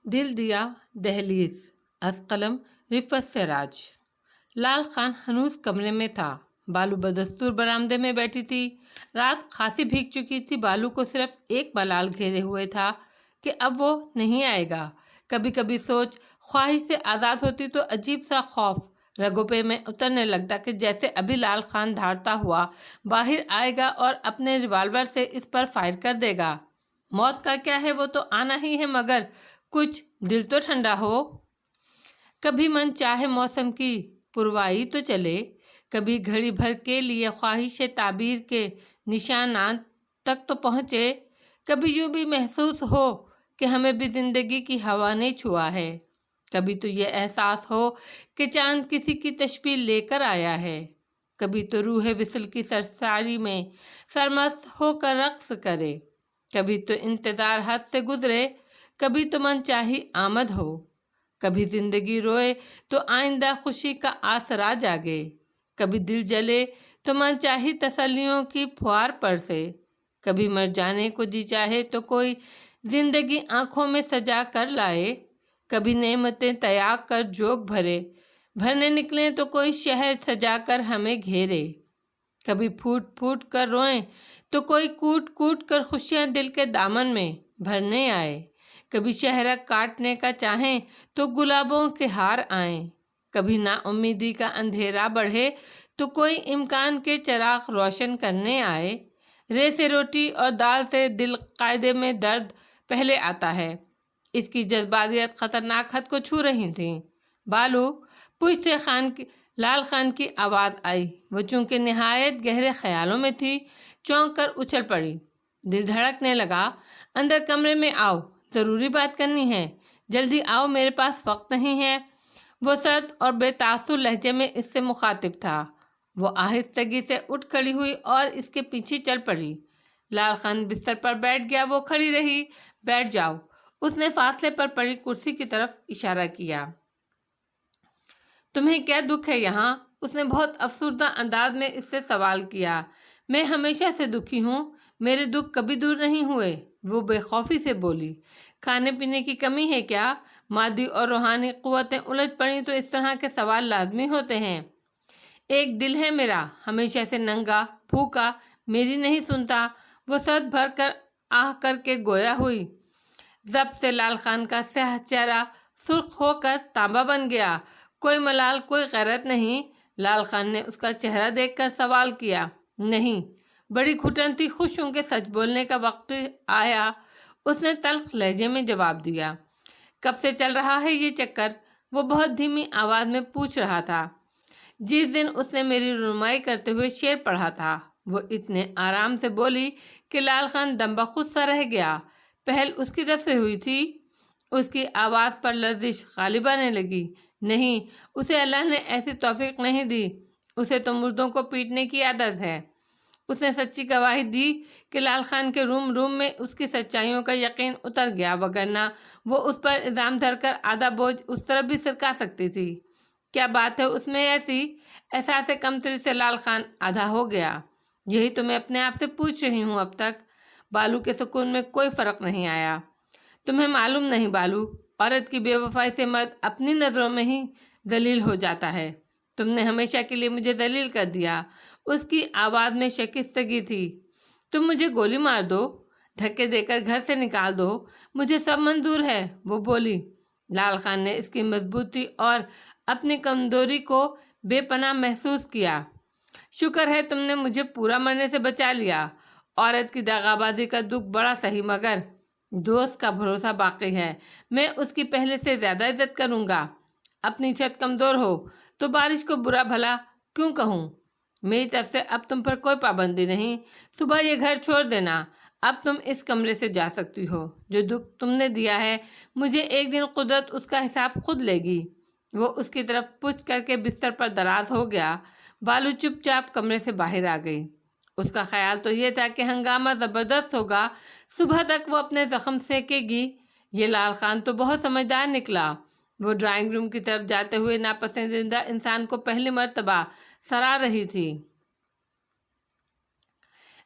دل دیا دہلیز از قلم رفت سراج۔ لال خان ہنوز کمرے میں تھا۔ بالو بدستور برآمدے میں بیٹھی تھی۔ رات خاصی بھیگ چکی تھی۔ بالو کو صرف ایک ملال گھیرے ہوئے تھا کہ اب وہ نہیں آئے گا۔ کبھی کبھی سوچ خواہش سے آزاد ہوتی تو عجیب سا خوف رگوں پہ میں اترنے لگتا کہ جیسے ابھی لال خان دھاڑتا ہوا باہر آئے گا اور اپنے ریوالور سے اس پر فائر کر دے گا۔ موت کا کیا ہے، وہ تو آنا ہی ہے، مگر کچھ دل تو ٹھنڈا ہو۔ کبھی من چاہے موسم کی پروائی تو چلے، کبھی گھڑی بھر کے لیے خواہش تعبیر کے نشانات تک تو پہنچے، کبھی یوں بھی محسوس ہو کہ ہمیں بھی زندگی کی ہوا نے چھوا ہے، کبھی تو یہ احساس ہو کہ چاند کسی کی تشبیہ لے کر آیا ہے، کبھی تو روح وصل کی سرساری میں سرمست ہو کر رقص کرے، کبھی تو انتظار حد سے گزرے، کبھی تو من چاہی آمد ہو، کبھی زندگی روئے تو آئندہ خوشی کا آسرا جاگے، کبھی دل جلے تو من چاہی تسلیوں کی پھوار برسے، کبھی مر جانے کو جی چاہے تو کوئی زندگی آنکھوں میں سجا کر لائے، کبھی نعمتیں تیاگ کر جوگ بھرنے نکلیں تو کوئی شہر سجا کر ہمیں گھیرے، کبھی پھوٹ پھوٹ کر روئیں تو کوئی کوٹ کوٹ کر خوشیاں دل کے دامن میں بھرنے آئے، کبھی شہرک کاٹنے کا چاہیں تو گلابوں کے ہار آئیں، کبھی نا امیدی کا اندھیرا بڑھے تو کوئی امکان کے چراغ روشن کرنے آئے، رے سے روٹی اور دال سے دل قاعدے میں درد پہلے آتا ہے۔ اس کی جذباتیت خطرناک حد کو چھو رہی تھیں۔ بالو، پشت سے لال خان کی آواز آئی۔ وہ چونکہ نہایت گہرے خیالوں میں تھی، چونک کر اچھل پڑی۔ دل دھڑکنے لگا۔ اندر کمرے میں آؤ، ضروری بات کرنی ہے، جلدی آؤ، میرے پاس وقت نہیں ہے۔ وہ سرد اور بے تاثر لہجے میں اس سے مخاطب تھا۔ وہ آہستگی سے اٹھ کھڑی ہوئی اور اس کے پیچھے چل پڑی۔ لال خان بستر پر بیٹھ گیا۔ وہ کھڑی رہی۔ بیٹھ جاؤ، اس نے فاصلے پر پڑی کرسی کی طرف اشارہ کیا۔ تمہیں کیا دکھ ہے یہاں؟ اس نے بہت افسردہ انداز میں اس سے سوال کیا۔ میں ہمیشہ سے دکھی ہوں، میرے دکھ کبھی دور نہیں ہوئے، وہ بے خوفی سے بولی۔ کھانے پینے کی کمی ہے کیا؟ مادی اور روحانی قوتیں الجھ پڑیں تو اس طرح کے سوال لازمی ہوتے ہیں۔ ایک دل ہے میرا، ہمیشہ سے ننگا بھوکا، میری نہیں سنتا۔ وہ سر بھر کر آہ کر کے گویا ہوئی۔ ضبط سے لال خان کا سیاہ چہرہ سرخ ہو کر تانبا بن گیا۔ کوئی ملال، کوئی غیرت نہیں؟ لال خان نے اس کا چہرہ دیکھ کر سوال کیا۔ نہیں، بڑی گھٹن تھی، خوش ہوں کہ سچ بولنے کا وقت آیا، اس نے تلخ لہجے میں جواب دیا۔ کب سے چل رہا ہے یہ چکر؟ وہ بہت دھیمی آواز میں پوچھ رہا تھا۔ جس دن اس نے میری رونمائی کرتے ہوئے شعر پڑھا تھا، وہ اتنے آرام سے بولی کہ لال خان دم بخود سا رہ گیا۔ پہل اس کی طرف سے ہوئی تھی؟ اس کی آواز پر لرزش غالب آنے لگی۔ نہیں، اسے اللہ نے ایسی توفیق نہیں دی، اسے تو مردوں کو پیٹنے کی عادت ہے۔ اس نے سچی گواہی دی کہ لال خان کے روم روم میں اس کی سچائیوں کا یقین اتر گیا، وگرنہ وہ اس پر الزام دھر کر آدھا بوجھ اس طرف بھی سرکا سکتی تھی۔ کیا بات ہے اس میں ایسی؟ احساس کمتری سے لال خان آدھا ہو گیا۔ یہی تو میں اپنے آپ سے پوچھ رہی ہوں اب تک۔ بالو کے سکون میں کوئی فرق نہیں آیا۔ تمہیں معلوم نہیں بالو، عورت کی بے وفائی سے مرد اپنی نظروں میں ہی ذلیل ہو جاتا ہے۔ تم نے ہمیشہ کے لیے مجھے ذلیل کر دیا۔ اس کی آواز میں شکستگی تھی۔ تم مجھے گولی مار دو، دھکے دے کر گھر سے نکال دو، مجھے سب منظور ہے، وہ بولی۔ لال خان نے اس کی مضبوطی اور اپنی کمزوری کو بے پناہ محسوس کیا۔ شکر ہے تم نے مجھے پورا مرنے سے بچا لیا۔ عورت کی دغابازی کا دکھ بڑا سہی، مگر دوست کا بھروسہ باقی ہے، میں اس کی پہلے سے زیادہ عزت کروں گا۔ اپنی چھت کمزور ہو تو بارش کو برا بھلا کیوں کہوں؟ میری طرف سے اب تم پر کوئی پابندی نہیں۔ صبح یہ گھر چھوڑ دینا، اب تم اس کمرے سے جا سکتی ہو۔ جو دکھ تم نے دیا ہے مجھے، ایک دن قدرت اس کا حساب خود لے گی۔ وہ اس کی طرف پچھ کر کے بستر پر دراز ہو گیا۔ بالو چپ چاپ کمرے سے باہر آ گئی۔ اس کا خیال تو یہ تھا کہ ہنگامہ زبردست ہوگا، صبح تک وہ اپنے زخم سینکے گی۔ یہ لال خان تو بہت سمجھدار نکلا۔ وہ ڈرائنگ روم کی طرف جاتے ہوئے ناپسندیدہ انسان کو پہلی مرتبہ سرا رہی تھی۔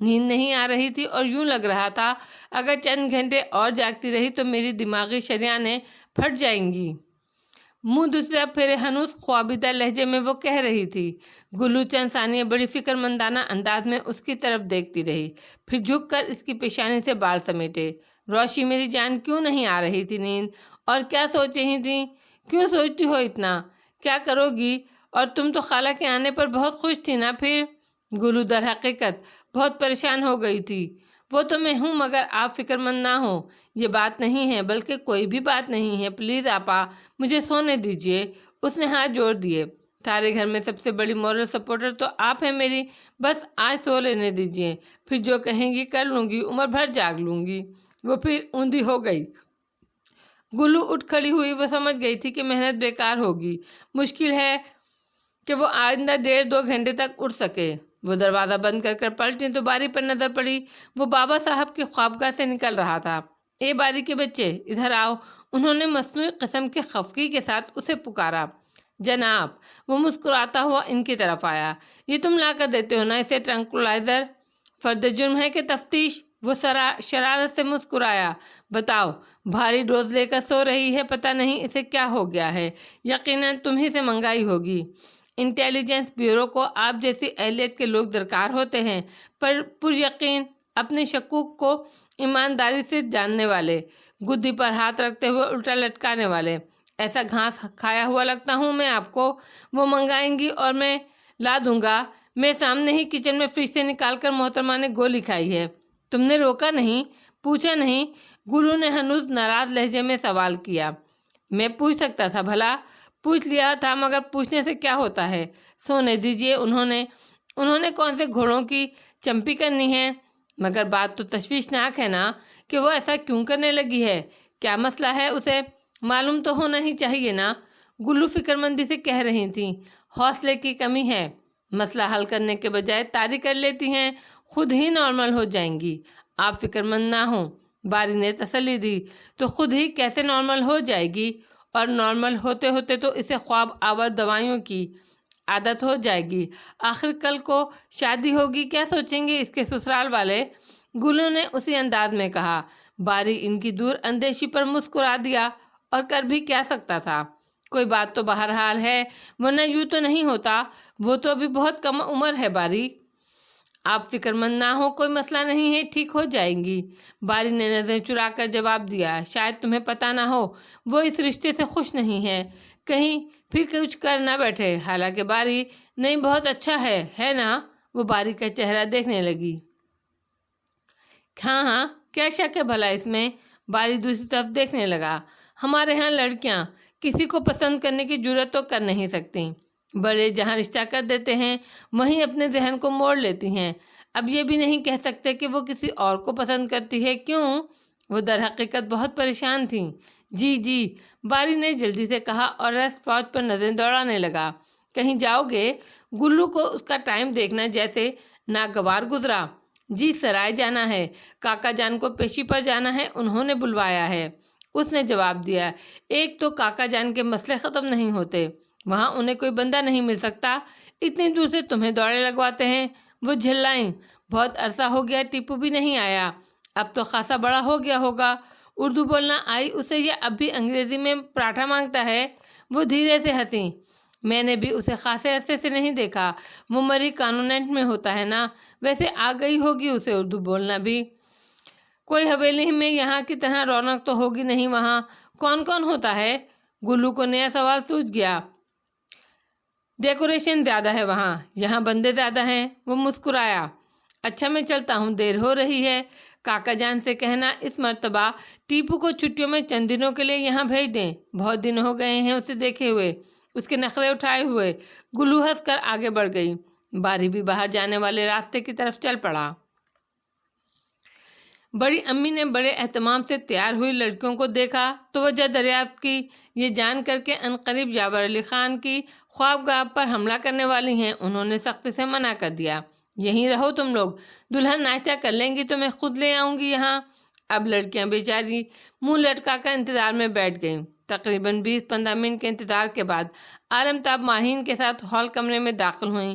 نیند نہیں آ رہی تھی اور یوں لگ رہا تھا اگر چند گھنٹے اور جاگتی رہی تو میری دماغی شریانیں پھٹ جائیں گی۔ منہ دوسرا پھیرے ہنوز خوابیدہ لہجے میں وہ کہہ رہی تھی۔ گلو چند ثانیے بڑی فکر مندانہ انداز میں اس کی طرف دیکھتی رہی، پھر جھک کر اس کی پیشانی سے بال سمیٹے۔ روشی میری جان، کیوں نہیں آ رہی تھی نیند؟ اور کیا سوچ رہی تھی؟ کیوں سوچتی ہو اتنا؟ کیا کرو گی؟ اور تم تو خالہ کے آنے پر بہت خوش تھی نا پھر؟ گلو در حقیقت بہت پریشان ہو گئی تھی۔ وہ تو میں ہوں، مگر آپ فکر مند نہ ہو، یہ بات نہیں ہے، بلکہ کوئی بھی بات نہیں ہے، پلیز آپا مجھے سونے دیجیے۔ اس نے ہاتھ جوڑ دیے۔ سارے گھر میں سب سے بڑی مورل سپورٹر تو آپ ہیں میری، بس آج سو لینے دیجیے، پھر جو کہیں گی کر لوں گی، عمر بھر جاگ لوں گی۔ وہ پھر اوندھی ہو گئی۔ گلو اٹھ کھڑی ہوئی۔ وہ سمجھ گئی تھی کہ محنت بیکار ہوگی، مشکل ہے کہ وہ آئندہ 1.5-2 گھنٹے تک اٹھ سکے۔ وہ دروازہ بند کر کر پلٹی تو باری پر نظر پڑی، وہ بابا صاحب کی خوابگاہ سے نکل رہا تھا۔ اے باری کے بچے، ادھر آؤ، انہوں نے مصنوعی قسم کے خفگی کے ساتھ اسے پکارا۔ جناب، وہ مسکراتا ہوا ان کی طرف آیا۔ یہ تم لا کر دیتے ہو نا اسے ٹرنکلائزر؟ فرد جرم ہے کہ تفتیش؟ وہ شرارت سے مسکرایا۔ بتاؤ، بھاری ڈوز لے کر سو رہی ہے، پتہ نہیں اسے کیا ہو گیا ہے، یقیناً تم ہی سے منگائی ہوگی۔ انٹیلیجنس بیورو کو آپ جیسی اہلیت کے لوگ درکار ہوتے ہیں، پر یقین اپنے شکوک کو ایمانداری سے جاننے والے، گدی پر ہاتھ رکھتے ہوئے الٹا لٹکانے والے۔ ایسا گھاس کھایا ہوا لگتا ہوں میں آپ کو؟ وہ منگائیں گی اور میں لا دوں گا۔ میں سامنے ہی کچن میں فریج سے نکال کر محترمہ نے گولی کھائی ہے۔ تم نے روکا نہیں، پوچھا نہیں؟ گلو نے ہنوز ناراض لہجے میں سوال کیا۔ میں پوچھ سکتا تھا بھلا؟ پوچھ لیا تھا، مگر پوچھنے سے کیا ہوتا ہے؟ سونے دیجیے۔ انہوں نے کون سے گھوڑوں کی چمپی کرنی ہے؟ مگر بات تو تشویشناک ہے نا، کہ وہ ایسا کیوں کرنے لگی ہے؟ کیا مسئلہ ہے اسے؟ معلوم تو ہونا ہی چاہیے نا، گلو فکر مندی سے کہہ رہی تھیں۔ حوصلے کی کمی ہے، مسئلہ حل کرنے کے بجائے طاری کر لیتی ہیں، خود ہی نارمل ہو جائیں گی۔ آپ فکر مند نہ ہوں، باری نے تسلی دی۔ تو خود ہی کیسے نارمل ہو جائے گی؟ اور نارمل ہوتے ہوتے تو اسے خواب آور دوائیوں کی عادت ہو جائے گی۔ آخر کل کو شادی ہوگی، کیا سوچیں گے اس کے سسرال والے؟ گلو نے اسی انداز میں کہا۔ باری ان کی دور اندیشی پر مسکرا دیا۔ اور کر بھی کیا سکتا تھا؟ کوئی بات تو بہرحال ہے، ورنہ یوں تو نہیں ہوتا۔ وہ تو ابھی بہت کم عمر ہے باری۔ آپ فکر مند نہ ہو، کوئی مسئلہ نہیں ہے، ٹھیک ہو جائیں گی۔ باری نے نظریں چرا کر جواب دیا۔ شاید تمہیں پتہ نہ ہو، وہ اس رشتے سے خوش نہیں ہے، کہیں پھر کچھ کر نہ بیٹھے۔ حالانکہ باری، نہیں بہت اچھا ہے نا؟ وہ باری کا چہرہ دیکھنے لگی۔ ہاں، کیا شک ہے بھلا اس میں؟ باری دوسری طرف دیکھنے لگا۔ ہمارے ہاں لڑکیاں کسی کو پسند کرنے کی جرات تو کر نہیں سکتی، بڑے جہاں رشتہ کر دیتے ہیں وہیں اپنے ذہن کو موڑ لیتی ہیں۔ اب یہ بھی نہیں کہہ سکتے کہ وہ کسی اور کو پسند کرتی ہے، کیوں؟ وہ در حقیقت بہت پریشان تھیں۔ جی، باری نے جلدی سے کہا اور ریسٹ واچ پر نظریں دوڑانے لگا۔ کہیں جاؤ گے؟ گلو کو اس کا ٹائم دیکھنا جیسے ناگوار گزرا۔ جی، سرائے جانا ہے، کاکا جان کو پیشی پر جانا ہے، انہوں نے بلوایا ہے، اس نے جواب دیا۔ ایک تو کاکا جان کے مسئلے ختم نہیں ہوتے، وہاں انہیں کوئی بندہ نہیں مل سکتا، اتنی دور سے تمہیں دوڑے لگواتے ہیں۔ وہ جھلائیں۔ بہت عرصہ ہو گیا ٹیپو بھی نہیں آیا، اب تو خاصا بڑا ہو گیا ہوگا، اردو بولنا آئی اسے یا اب بھی انگریزی میں پراٹھا مانگتا ہے؟ وہ دھیرے سے ہنسی۔ میں نے بھی اسے خاصے عرصے سے نہیں دیکھا، وہ مری کانوننٹ میں ہوتا ہے نا، ویسے آ گئی ہوگی اسے اردو بولنا بھی۔ کوئی حویلی میں یہاں کی طرح رونق تو ہوگی نہیں، وہاں کون کون ہوتا ہے؟ گلو کو نیا سوال سوچ گیا۔ ڈیکوریشن زیادہ ہے وہاں، یہاں بندے زیادہ ہیں۔ وہ مسکرایا۔ اچھا میں چلتا ہوں، دیر ہو رہی ہے۔ کاکا جان سے کہنا اس مرتبہ ٹیپو کو چھٹیوں میں چند دنوں کے لیے یہاں بھیج دیں، بہت دن ہو گئے ہیں اسے دیکھے ہوئے، اس کے نخرے اٹھائے ہوئے۔ گلو ہنس کر آگے بڑھ گئی۔ باری بھی باہر جانے والے راستے کی طرف چل پڑا۔ بڑی امی نے بڑے اہتمام سے تیار ہوئی لڑکیوں کو دیکھا، توجہ دریافت کی، یہ جان کر کے عنقریب جابر علی خان کی خوابگاہ پر حملہ کرنے والی ہیں۔ انہوں نے سختی سے منع کر دیا۔ یہیں رہو تم لوگ، دلہن ناشتہ کر لیں گی تو میں خود لے آؤں گی یہاں۔ اب لڑکیاں بیچاری منہ لٹکا کر انتظار میں بیٹھ گئیں۔ تقریباً 20-15 منٹ کے انتظار کے بعد عالم تاب ماہین کے ساتھ ہال کمرے میں داخل ہوئیں۔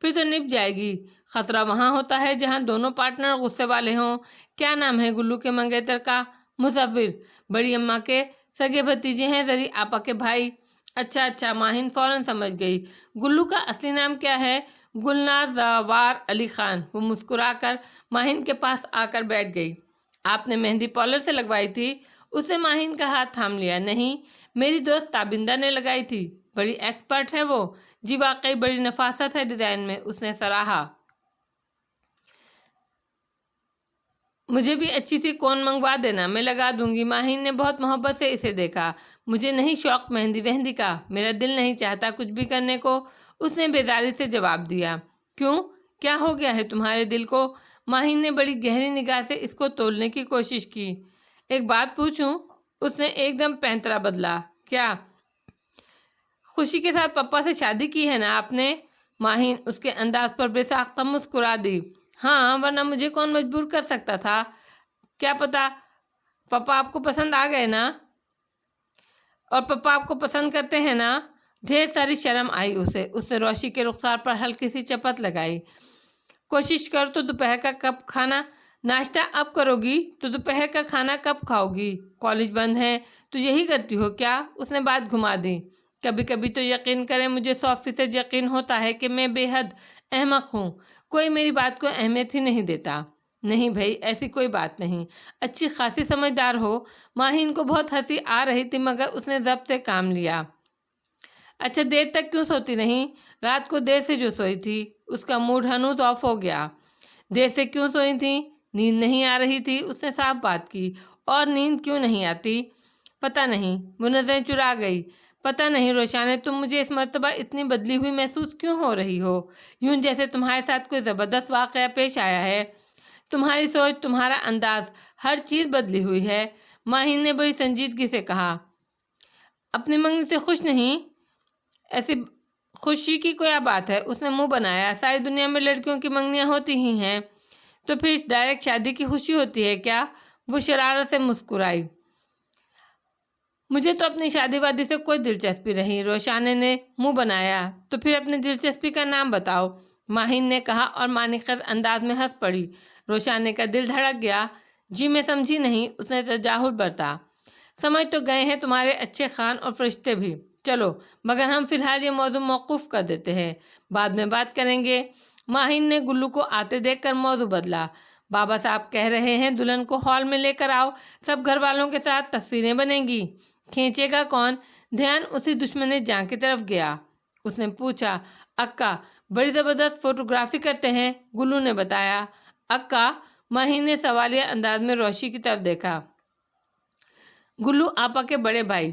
پھر تو نپ جائے گی۔ خطرہ وہاں ہوتا ہے جہاں دونوں پارٹنر غصے والے ہوں۔ کیا نام ہے گلو کے منگیتر کا؟ مصور، بڑی اماں کے سگے بھتیجے ہیں، زری آپا کے بھائی۔ اچھا، ماہین فوراً سمجھ گئی۔ گلو کا اصلی نام کیا ہے؟ گلنار زوار علی خان۔ وہ مسکرا کر ماہین کے پاس آ کر بیٹھ گئی۔ آپ نے مہندی پارلر سے لگوائی تھی؟ اسے ماہین کا ہاتھ تھام لیا۔ نہیں، میری دوست تابندہ نے لگائی تھی۔ بڑی ایکسپرٹ ہے وہ۔ جی واقعی بڑی نفاست ہے ڈیزائن میں، اس نے سراہا۔ مجھے بھی اچھی سی کون منگوا دینا، میں لگا دوں گی۔ ماہین نے بہت محبت سے اسے دیکھا۔ مجھے نہیں شوق مہندی وہندی کا، میرا دل نہیں چاہتا کچھ بھی کرنے کو، اس نے بیزاری سے جواب دیا۔ کیوں؟ کیا ہو گیا ہے تمہارے دل کو؟ ماہین نے بڑی گہری نگاہ سے اس کو تولنے کی کوشش کی۔ ایک بات پوچھوں؟ اس نے ایک دم پینترا بدلا۔ کیا؟ خوشی کے ساتھ پپا سے شادی کی ہے نا آپ نے؟ ماہین اس کے انداز پر بے ساختہ مسکرا دی۔ ہاں، ورنہ مجھے کون مجبور کر سکتا تھا؟ کیا پتا پپا آپ کو پسند آ گئے نا؟ اور پپا آپ کو پسند کرتے ہیں نا؟ ڈھیر ساری شرم آئی اسے۔ اس نے روشی کے رخسار پر ہلکی سی چپت لگائی۔ کوشش کر تو دوپہر کا کب کھانا ناشتہ اب کرو گی تو دوپہر کا کھانا کب کھاؤ گی؟ کالج بند ہے تو یہی کرتی ہو کیا؟ اس نے بات گھما دی۔ کبھی کبھی تو یقین کریں مجھے 100% یقین ہوتا ہے کہ میں بے حد احمق ہوں، کوئی میری بات کو اہمیت ہی نہیں دیتا۔ نہیں بھائی، ایسی کوئی بات نہیں، اچھی خاصی سمجھدار ہو۔ ماہین کو بہت ہنسی آ رہی تھی مگر اس نے ضبط سے کام لیا۔ اچھا، دیر تک کیوں سوتی نہیں؟ رات کو دیر سے جو سوئی تھی۔ اس کا موڈ ہنوز آف ہو گیا۔ دیر سے کیوں سوئی تھی؟ نیند نہیں آ رہی تھی، اس نے صاف بات کی۔ اور نیند کیوں نہیں آتی؟ پتہ نہیں، وہ نظریں چرا گئی۔ پتہ نہیں روشانے، تم مجھے اس مرتبہ اتنی بدلی ہوئی محسوس کیوں ہو رہی ہو؟ یوں جیسے تمہارے ساتھ کوئی زبردست واقعہ پیش آیا ہے۔ تمہاری سوچ، تمہارا انداز، ہر چیز بدلی ہوئی ہے۔ ماہین نے بڑی سنجیدگی سے کہا۔ اپنی منگنی سے خوش نہیں؟ ایسی خوشی کی کوئی بات ہے؟ اس نے منہ بنایا۔ ساری دنیا میں لڑکیوں کی منگنیاں ہوتی ہی ہیں، تو پھر ڈائریکٹ شادی کی خوشی ہوتی ہے کیا؟ وہ شرارت سے مسکرائی۔ مجھے تو اپنی شادی وادی سے کوئی دلچسپی نہیں۔ روشانے نے منہ بنایا۔ تو پھر اپنی دلچسپی کا نام بتاؤ، ماہین نے کہا اور مانقت انداز میں ہنس پڑی۔ روشانے کا دل دھڑک گیا۔ جی میں سمجھی نہیں، اس نے تجاہل برتا۔ سمجھ تو گئے ہیں تمہارے اچھے خان اور فرشتے بھی۔ چلو، مگر ہم فی الحال یہ موضوع موقوف کر دیتے ہیں، بعد میں بات کریں گے۔ ماہین نے گلو کو آتے دیکھ کر موضوع بدلا۔ بابا صاحب کہہ رہے ہیں دلہن کو ہال میں لے کر آؤ، سب گھر والوں کے ساتھ تصویریں بنیں گی۔ کھینچے گا کون؟ دھیان اسی دشمن جاں کی طرف گیا۔ اس نے پوچھا، اکا بڑی زبردست فوٹوگرافی کرتے ہیں، گلو نے بتایا۔ اکا؟ ماہین نے سوالیہ انداز میں روشی کی طرف دیکھا۔ گلو آپا کے بڑے بھائی،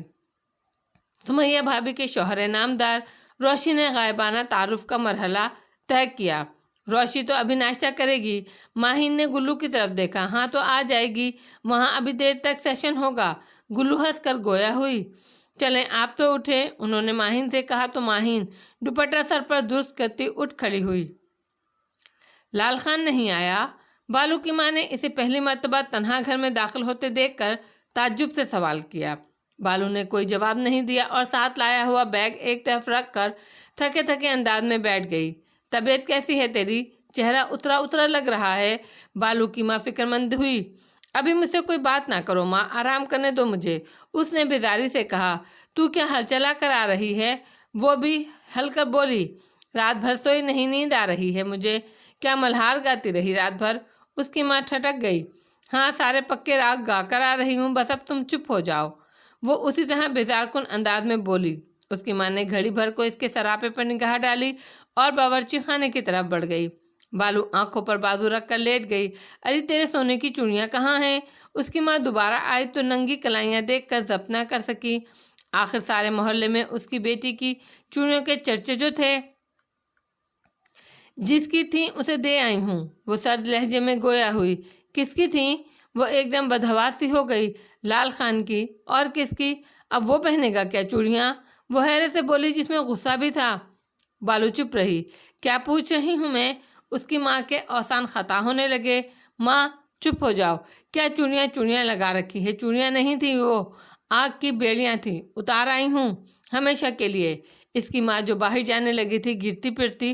سمیہ بھابھی کے شوہر نامدار۔ روشی نے غائبانہ تعارف کا مرحلہ طے کیا۔ روشی تو ابھی ناشتہ کرے گی۔ ماہین نے گلو کی طرف دیکھا۔ ہاں تو آ جائے گی، وہاں ابھی دیر تک سیشن ہوگا۔ گلو ہنس کر گویا ہوئی۔ چلیں آپ تو اٹھیں، انہوں نے ماہین سے کہا تو ماہین دوپٹہ سر پر درست کرتی اٹھ کھڑی ہوئی۔ لال خان نہیں آیا؟ بالو کی ماں نے اسے پہلی مرتبہ تنہا گھر میں داخل ہوتے دیکھ کر تعجب سے سوال کیا۔ بالو نے کوئی جواب نہیں دیا اور ساتھ لایا ہوا بیگ ایک طرف رکھ کر تھکے تھکے انداز میں بیٹھ گئی۔ طبیعت کیسی ہے تیری؟ چہرہ اترا اترا لگ رہا ہے۔ بالو کی ماں فکر مند ہوئی۔ ابھی مجھ سے کوئی بات نہ کرو ماں، آرام کرنے دو مجھے، اس نے بیزاری سے کہا۔ تو کیا ہل چلا کر آ رہی ہے؟ وہ بھی ہل کر بولی۔ رات بھر سوئی نہیں، نیند آ رہی ہے مجھے۔ کیا ملہار گاتی رہی رات بھر؟ اس کی ماں ٹھٹک گئی۔ ہاں، سارے پکے راگ گا کر آ رہی ہوں، بس اب تم چپ ہو جاؤ، وہ اسی طرح بیزار کن انداز میں بولی۔ اس کی ماں نے گھڑی بھر کو اس کے سراپے پر نگاہ ڈالی اور باورچی خانے کی طرف بڑھ گئی۔ بالو آنکھوں پر بازو رکھ کر لیٹ گئی۔ ارے تیرے سونے کی چوڑیاں کہاں ہیں؟ اس کی ماں دوبارہ آئی تو ننگی کلائیاں دیکھ کر ضبط نہ کر سکی۔ آخر سارے محلے میں اس کی بیٹی کی چوڑیوں کے چرچے جو تھے۔ جس کی تھیں اسے دے آئی ہوں، وہ سرد لہجے میں گویا ہوئی۔ کس کی تھیں؟ وہ ایک دم بدحواس سی ہو گئی۔ لال خان کی۔ اور کس کی؟ اب وہ پہنے گا کیا چوڑیاں؟ وہ حیرت سے بولی جس میں غصہ بھی تھا۔ بالو چپ رہی۔ کیا پوچھ رہی ہوں میں؟ اس کی ماں کے اوسان خطا ہونے لگے۔ ماں چپ ہو جاؤ، کیا چوڑیاں لگا رکھی ہے؟ چوڑیاں نہیں تھی، وہ آگ کی بیڑیاں تھیں، اتار آئی ہوں ہمیشہ کے لیے۔ اس کی ماں جو باہر جانے لگی تھی گرتی پھرتی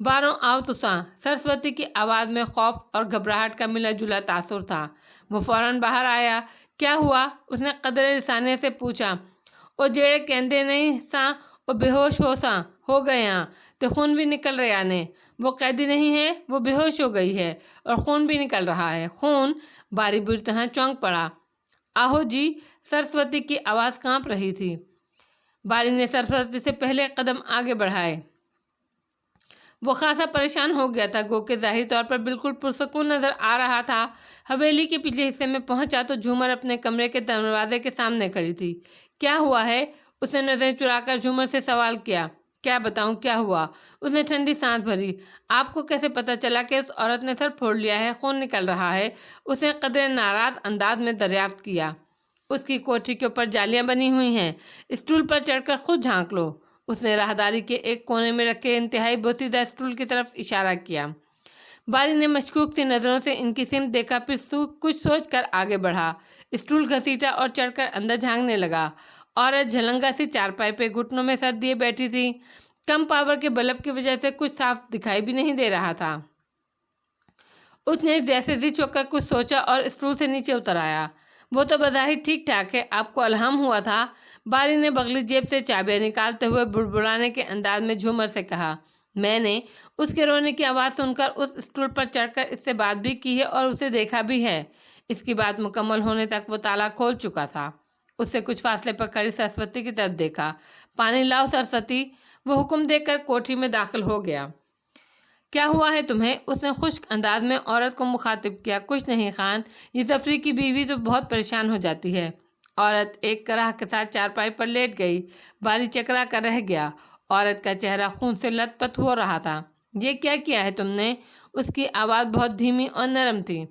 باروں آؤ تساں۔ سرسوتی کی آواز میں خوف اور گھبراہٹ کا ملا جلا تاثر تھا۔ وہ فوراً باہر آیا۔ کیا ہوا؟ اس نے قدرے رسانے سے پوچھا۔ وہ جیڑے کہندے نہیں ساں وہ بے ہوش ہو گئے ہاں تے خون بھی نکل رہا نے۔ وہ قیدی نہیں ہے، وہ بے ہوش ہو گئی ہے اور خون بھی نکل رہا ہے۔ خون؟ باری بری طرح چونک پڑا۔ آہو جی، سرسوتی کی آواز کانپ رہی تھی۔ باری نے سرسوتی سے پہلے قدم آگے بڑھائے۔ وہ خاصا پریشان ہو گیا تھا، گو کہ ظاہری طور پر بالکل پرسکون نظر آ رہا تھا۔ حویلی کے پچھلے حصے میں پہنچا تو جھومر اپنے کمرے کے دروازے کے سامنے کھڑی تھی۔ کیا ہوا ہے؟ اس نے نظریں چرا کر جھومر سے سوال کیا۔ کیا بتاؤں کیا ہوا؟ اس نے ٹھنڈی سانس بھری۔ آپ کو کیسے پتہ چلا کہ اس عورت نے سر پھوڑ لیا ہے، خون نکل رہا ہے؟ اس نے قدرے ناراض انداز میں دریافت کیا۔ اس کی کوٹھی کے اوپر جالیاں بنی ہوئی ہیں، اسٹول پر چڑھ کر خود جھانک لو۔ اس نے راہداری کے ایک کونے میں رکھے انتہائی بوسیدہ اسٹول کی طرف اشارہ کیا۔ باری نے مشکوک سی نظروں سے ان کی سمت دیکھا، پھر کچھ سوچ کر آگے بڑھا، اسٹول گھسیٹا اور چڑھ کر اندر جھانکنے لگا۔ عورت جھلنگا سی چارپائی پہ گھٹنوں میں سر دیے بیٹھی تھی۔ کم پاور کے بلب کی وجہ سے کچھ صاف دکھائی بھی نہیں دے رہا تھا۔ اس نے جیسے زچ ہو کر کچھ سوچا اور اسٹول سے نیچے اتر آیا۔ وہ تو بظاہر ٹھیک ٹھاک ہے، آپ کو الہام ہوا تھا؟ باری نے بغلی جیب سے چابیاں نکالتے ہوئے بڑبڑانے کے انداز میں جھومر سے کہا۔ میں نے اس کے رونے کی آواز سن کر اس اسٹول پر چڑھ کر اس سے بات بھی کی ہے اور اسے دیکھا بھی ہے۔ اس کی بات مکمل ہونے تک وہ تالا کھول چکا تھا۔ اس سے کچھ فاصلے پر کھڑی سرسوتی کی طرف دیکھا۔ پانی لاؤ سرسوتی، وہ حکم دے کر کوٹھی میں داخل ہو گیا۔ کیا ہوا ہے تمہیں؟ اس نے خشک انداز میں عورت کو مخاطب کیا۔ کچھ نہیں خان، یہ تفریح کی بیوی تو بہت پریشان ہو جاتی ہے۔ عورت ایک کراہ کے ساتھ چارپائی پر لیٹ گئی۔ باری چکرا کر رہ گیا۔ عورت کا چہرہ خون سے لت پت ہو رہا تھا۔ یہ کیا کیا ہے تم نے؟ اس کی آواز بہت دھیمی اور نرم تھی۔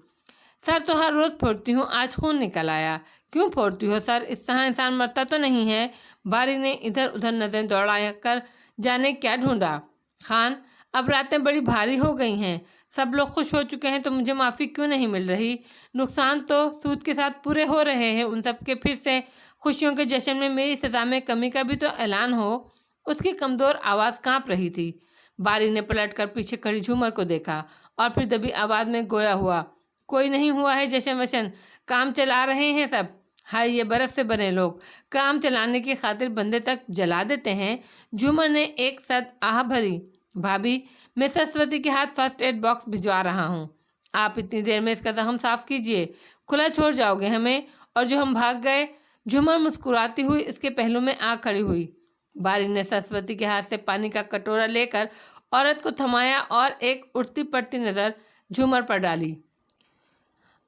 سر تو ہر روز پھوڑتی ہوں، آج خون نکل آیا۔ کیوں پھوڑتی ہو سر؟ اس طرح انسان مرتا تو نہیں ہے۔ باری نے ادھر ادھر نظریں دوڑا کر جانے کیا ڈھونڈا۔ خان، اب راتیں بڑی بھاری ہو گئی ہیں، سب لوگ خوش ہو چکے ہیں تو مجھے معافی کیوں نہیں مل رہی؟ نقصان تو سود کے ساتھ پورے ہو رہے ہیں، ان سب کے پھر سے خوشیوں کے جشن میں میری سزا میں کمی کا بھی تو اعلان ہو۔ اس کی کمزور آواز کانپ رہی تھی۔ باری نے پلٹ کر پیچھے کھڑی جھومر کو دیکھا اور پھر دبی آواز میں گویا ہوا۔ کوئی نہیں ہوا ہے جشن وشن، کام چلا رہے ہیں سب۔ ہائے یہ برف سے بنے لوگ، کام چلانے کی خاطر بندے تک جلا دیتے ہیں۔ جھومر نے ایک ساتھ آہ بھری۔ بھابھی، میں سرسوتی کے ہاتھ فرسٹ ایڈ باکس بھجوا رہا ہوں، آپ اتنی دیر میں اس کا زخم صاف کیجئے، کھلا چھوڑ جاؤ گے ہمیں؟ اور جو ہم بھاگ گئے؟ جھومر مسکراتی ہوئی اس کے پہلو میں آ کھڑی ہوئی۔ باری نے سرسوتی کے ہاتھ سے پانی کا کٹورا لے کر عورت کو تھمایا اور ایک اٹھتی پڑتی نظر جھومر پر ڈالی۔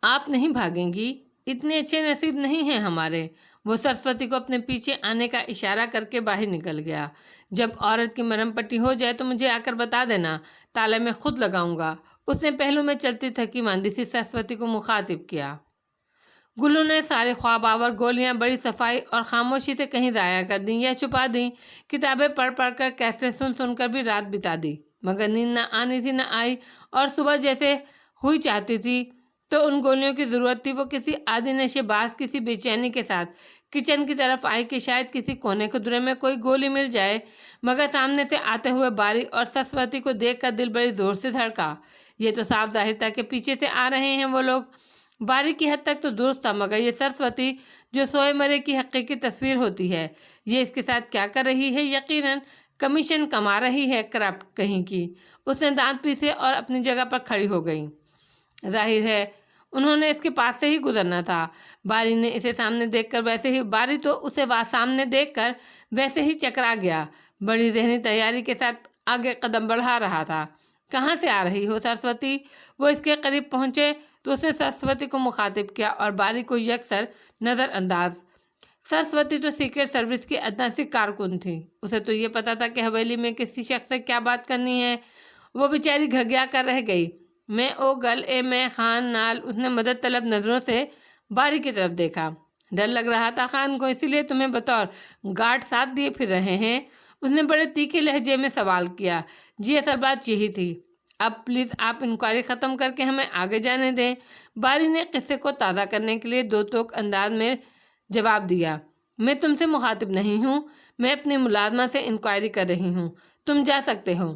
آپ نہیں بھاگیں گی؟ اتنے اچھے نصیب نہیں ہیں ہمارے۔ وہ سرسوتی کو اپنے پیچھے آنے کا اشارہ کر کے باہر نکل گیا۔ جب عورت کی مرہم پٹی ہو جائے تو مجھے آ کر بتا دینا، تالا میں خود لگاؤں گا۔ اس نے پہلو میں چلتی تھکی ماندی سی سرسوتی کو مخاطب کیا۔ گلو نے سارے خواب آور گولیاں بڑی صفائی اور خاموشی سے کہیں ضائع کر دیں یا چھپا دیں۔ کتابیں پڑھ پڑھ کر، کیسٹیں سن سن کر بھی رات بتا دی، مگر نیند نہ آنی تھی نہ آئی، اور صبح جیسے ہوئی چاہتی تھی تو ان گولیوں کی ضرورت تھی۔ وہ کسی عادی نشے باز کسی بے چینی کے ساتھ کچن کی طرف آئی کہ شاید کسی کونے خدرے میں کوئی گولی مل جائے، مگر سامنے سے آتے ہوئے باری اور سرسوتی کو دیکھ کر دل بڑی زور سے دھڑکا۔ یہ تو صاف ظاہر تھا کہ پیچھے سے آ رہے ہیں وہ لوگ۔ باری کی حد تک تو درست تھا، مگر یہ سرسوتی جو سوئے مرے کی حقیقی تصویر ہوتی ہے، یہ اس کے ساتھ کیا کر رہی ہے؟ یقیناً کمیشن کما رہی ہے، کرپٹ کہیں کی۔ اس نے دانت پیسے اور اپنی جگہ پر کھڑی ہو گئی۔ ظاہر ہے انہوں نے اس کے پاس سے ہی گزرنا تھا۔ باری نے اسے سامنے دیکھ کر ویسے ہی باری تو اسے سامنے دیکھ کر ویسے ہی چکرا گیا، بڑی ذہنی تیاری کے ساتھ آگے قدم بڑھا رہا تھا۔ کہاں سے آ رہی ہو سرسوتی؟ وہ اس کے قریب پہنچے تو اس نے سرسوتی کو مخاطب کیا اور باری کو یکسر نظر انداز۔ سرسوتی تو سیکرٹ سروس کی ادنا سی کارکن تھی، اسے تو یہ پتا تھا کہ حویلی میں کسی شخص سے کیا بات کرنی ہے۔ وہ بیچاری گھگیا کر رہ گئی۔ میں او گل اے میں خان نال۔ اس نے مدد طلب نظروں سے باری کی طرف دیکھا۔ ڈر لگ رہا تھا خان کو، اسی لیے تمہیں بطور گارڈ ساتھ دیے پھر رہے ہیں؟ اس نے بڑے تیکھے لہجے میں سوال کیا۔ جی اصل بات یہی تھی۔ اب پلیز آپ انکوائری ختم کر کے ہمیں آگے جانے دیں۔ باری نے قصے کو تازہ کرنے کے لیے دو ٹوک انداز میں جواب دیا۔ میں تم سے مخاطب نہیں ہوں، میں اپنی ملازمہ سے انکوائری کر رہی ہوں، تم جا سکتے ہو۔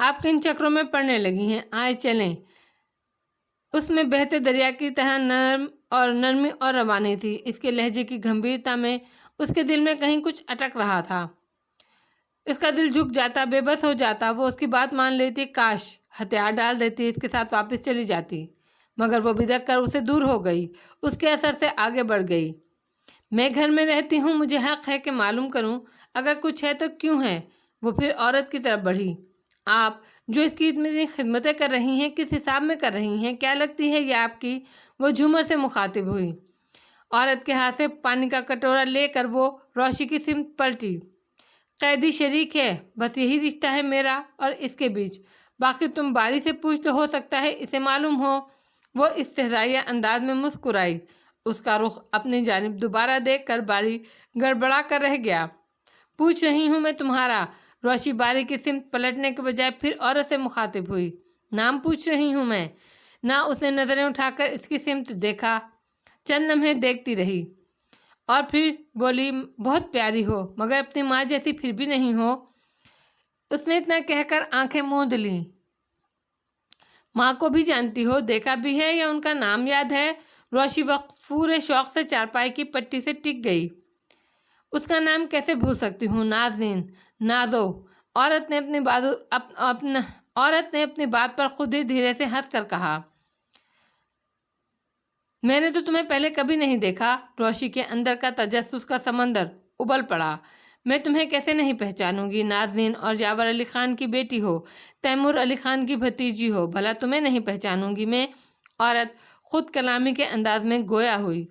آپ کن چکروں میں پڑنے لگی ہیں، آئے چلیں۔ اس میں بہتے دریا کی طرح نرمی اور روانی تھی۔ اس کے لہجے کی گمبھیرتا میں اس کے دل میں کہیں کچھ اٹک رہا تھا۔ اس کا دل جھک جاتا، بے بس ہو جاتا۔ وہ اس کی بات مان لیتی، کاش ہتھیار ڈال دیتی، اس کے ساتھ واپس چلی جاتی، مگر وہ بدک کر اسے دور ہو گئی، اس کے اثر سے آگے بڑھ گئی۔ میں گھر میں رہتی ہوں، مجھے حق ہے کہ معلوم کروں، اگر کچھ ہے تو کیوں ہے؟ وہ پھر عورت کی طرف بڑھی۔ آپ جو اس کی اتنی خدمتیں کر رہی ہیں، کس حساب میں کر رہی ہیں؟ کیا لگتی ہے یہ آپ کی؟ وہ جھومر سے مخاطب ہوئی۔ عورت کے ہاتھ سے پانی کا کٹورا لے کر وہ روشی کی سمت پلٹی۔ قیدی شریک ہے، بس یہی رشتہ ہے میرا اور اس کے بیچ، باقی تم باری سے پوچھ تو ہو سکتا ہے اسے معلوم ہو۔ وہ استہزائیہ انداز میں مسکرائی۔ اس کا رخ اپنی جانب دوبارہ دیکھ کر باری گڑبڑا کر رہ گیا۔ پوچھ رہی ہوں میں تمہارا۔ روشی باری کی سمت پلٹنے کے بجائے پھر عورت سے مخاطب ہوئی۔ نام پوچھ رہی ہوں میں۔ نہ اس نے نظریں اٹھا کر اس کی سمت دیکھا، چند لمحے دیکھتی رہی اور پھر بولی، بہت پیاری ہو، مگر اپنی ماں جیسی پھر بھی نہیں ہو۔ اس نے اتنا کہہ کر آنکھیں موند لیں۔ ماں کو بھی جانتی ہو، دیکھا بھی ہے یا ان کا نام یاد ہے؟ روشی وقفور شوق سے چارپائی کی پٹی سے ٹک گئی۔ اس کا نام کیسے بھول سکتی ہوں؟ نازنین، نازو۔ عورت نے اپنی بات پر خود ہی دھیرے سے ہنس کر کہا۔ میں نے تو تمہیں پہلے کبھی نہیں دیکھا۔ روشی کے اندر کا تجسس کا سمندر ابل پڑا۔ میں تمہیں کیسے نہیں پہچانوں گی؟ نازنین اور جاور علی خان کی بیٹی ہو، تیمور علی خان کی بھتیجی ہو، بھلا تمہیں نہیں پہچانوں گی میں؟ عورت خود کلامی کے انداز میں گویا ہوئی۔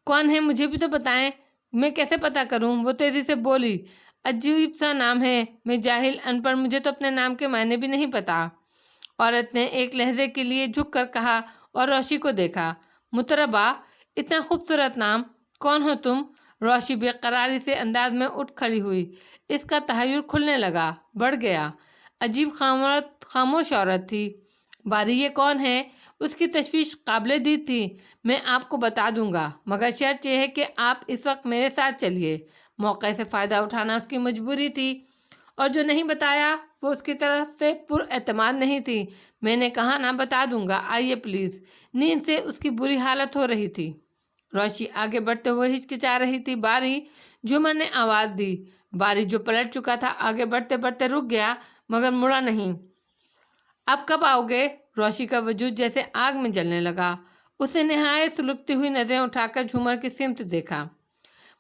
کون ہے؟ مجھے بھی تو بتائیں، میں کیسے پتہ کروں؟ وہ تیزی سے بولی، عجیب سا نام ہے، میں جاہل ان پڑھ، مجھے تو اپنے نام کے معنی بھی نہیں پتا۔ عورت نے ایک لہجے کے لیے جھک کر کہا اور روشی کو دیکھا۔ مطربہ، اتنا خوبصورت نام، کون ہو تم؟ روشی بے قراری سے انداز میں اٹھ کھڑی ہوئی۔ اس کا تحیر کھلنے لگا، بڑھ گیا۔ عجیب خاموش عورت تھی۔ باری یہ کون ہے؟ اس کی تشویش قابل دید تھی۔ میں آپ کو بتا دوں گا، مگر شرط یہ ہے کہ آپ اس وقت میرے ساتھ چلیے۔ موقع سے فائدہ اٹھانا اس کی مجبوری تھی، اور جو نہیں بتایا وہ اس کی طرف سے پر اعتماد نہیں تھی۔ میں نے کہا نا، بتا دوں گا، آئیے پلیز۔ نیند سے اس کی بری حالت ہو رہی تھی۔ روشی آگے بڑھتے ہوئے ہچکچا رہی تھی۔ باری، جھومر نے آواز دی۔ باری جو پلٹ چکا تھا آگے بڑھتے بڑھتے رک گیا، مگر مڑا نہیں۔ اب کب آؤ گے؟ روشی کا وجود جیسے آگ میں جلنے لگا۔ اس نے نہایت سلگتی ہوئی نظریں اٹھا کر جھومر کی سمت دیکھا۔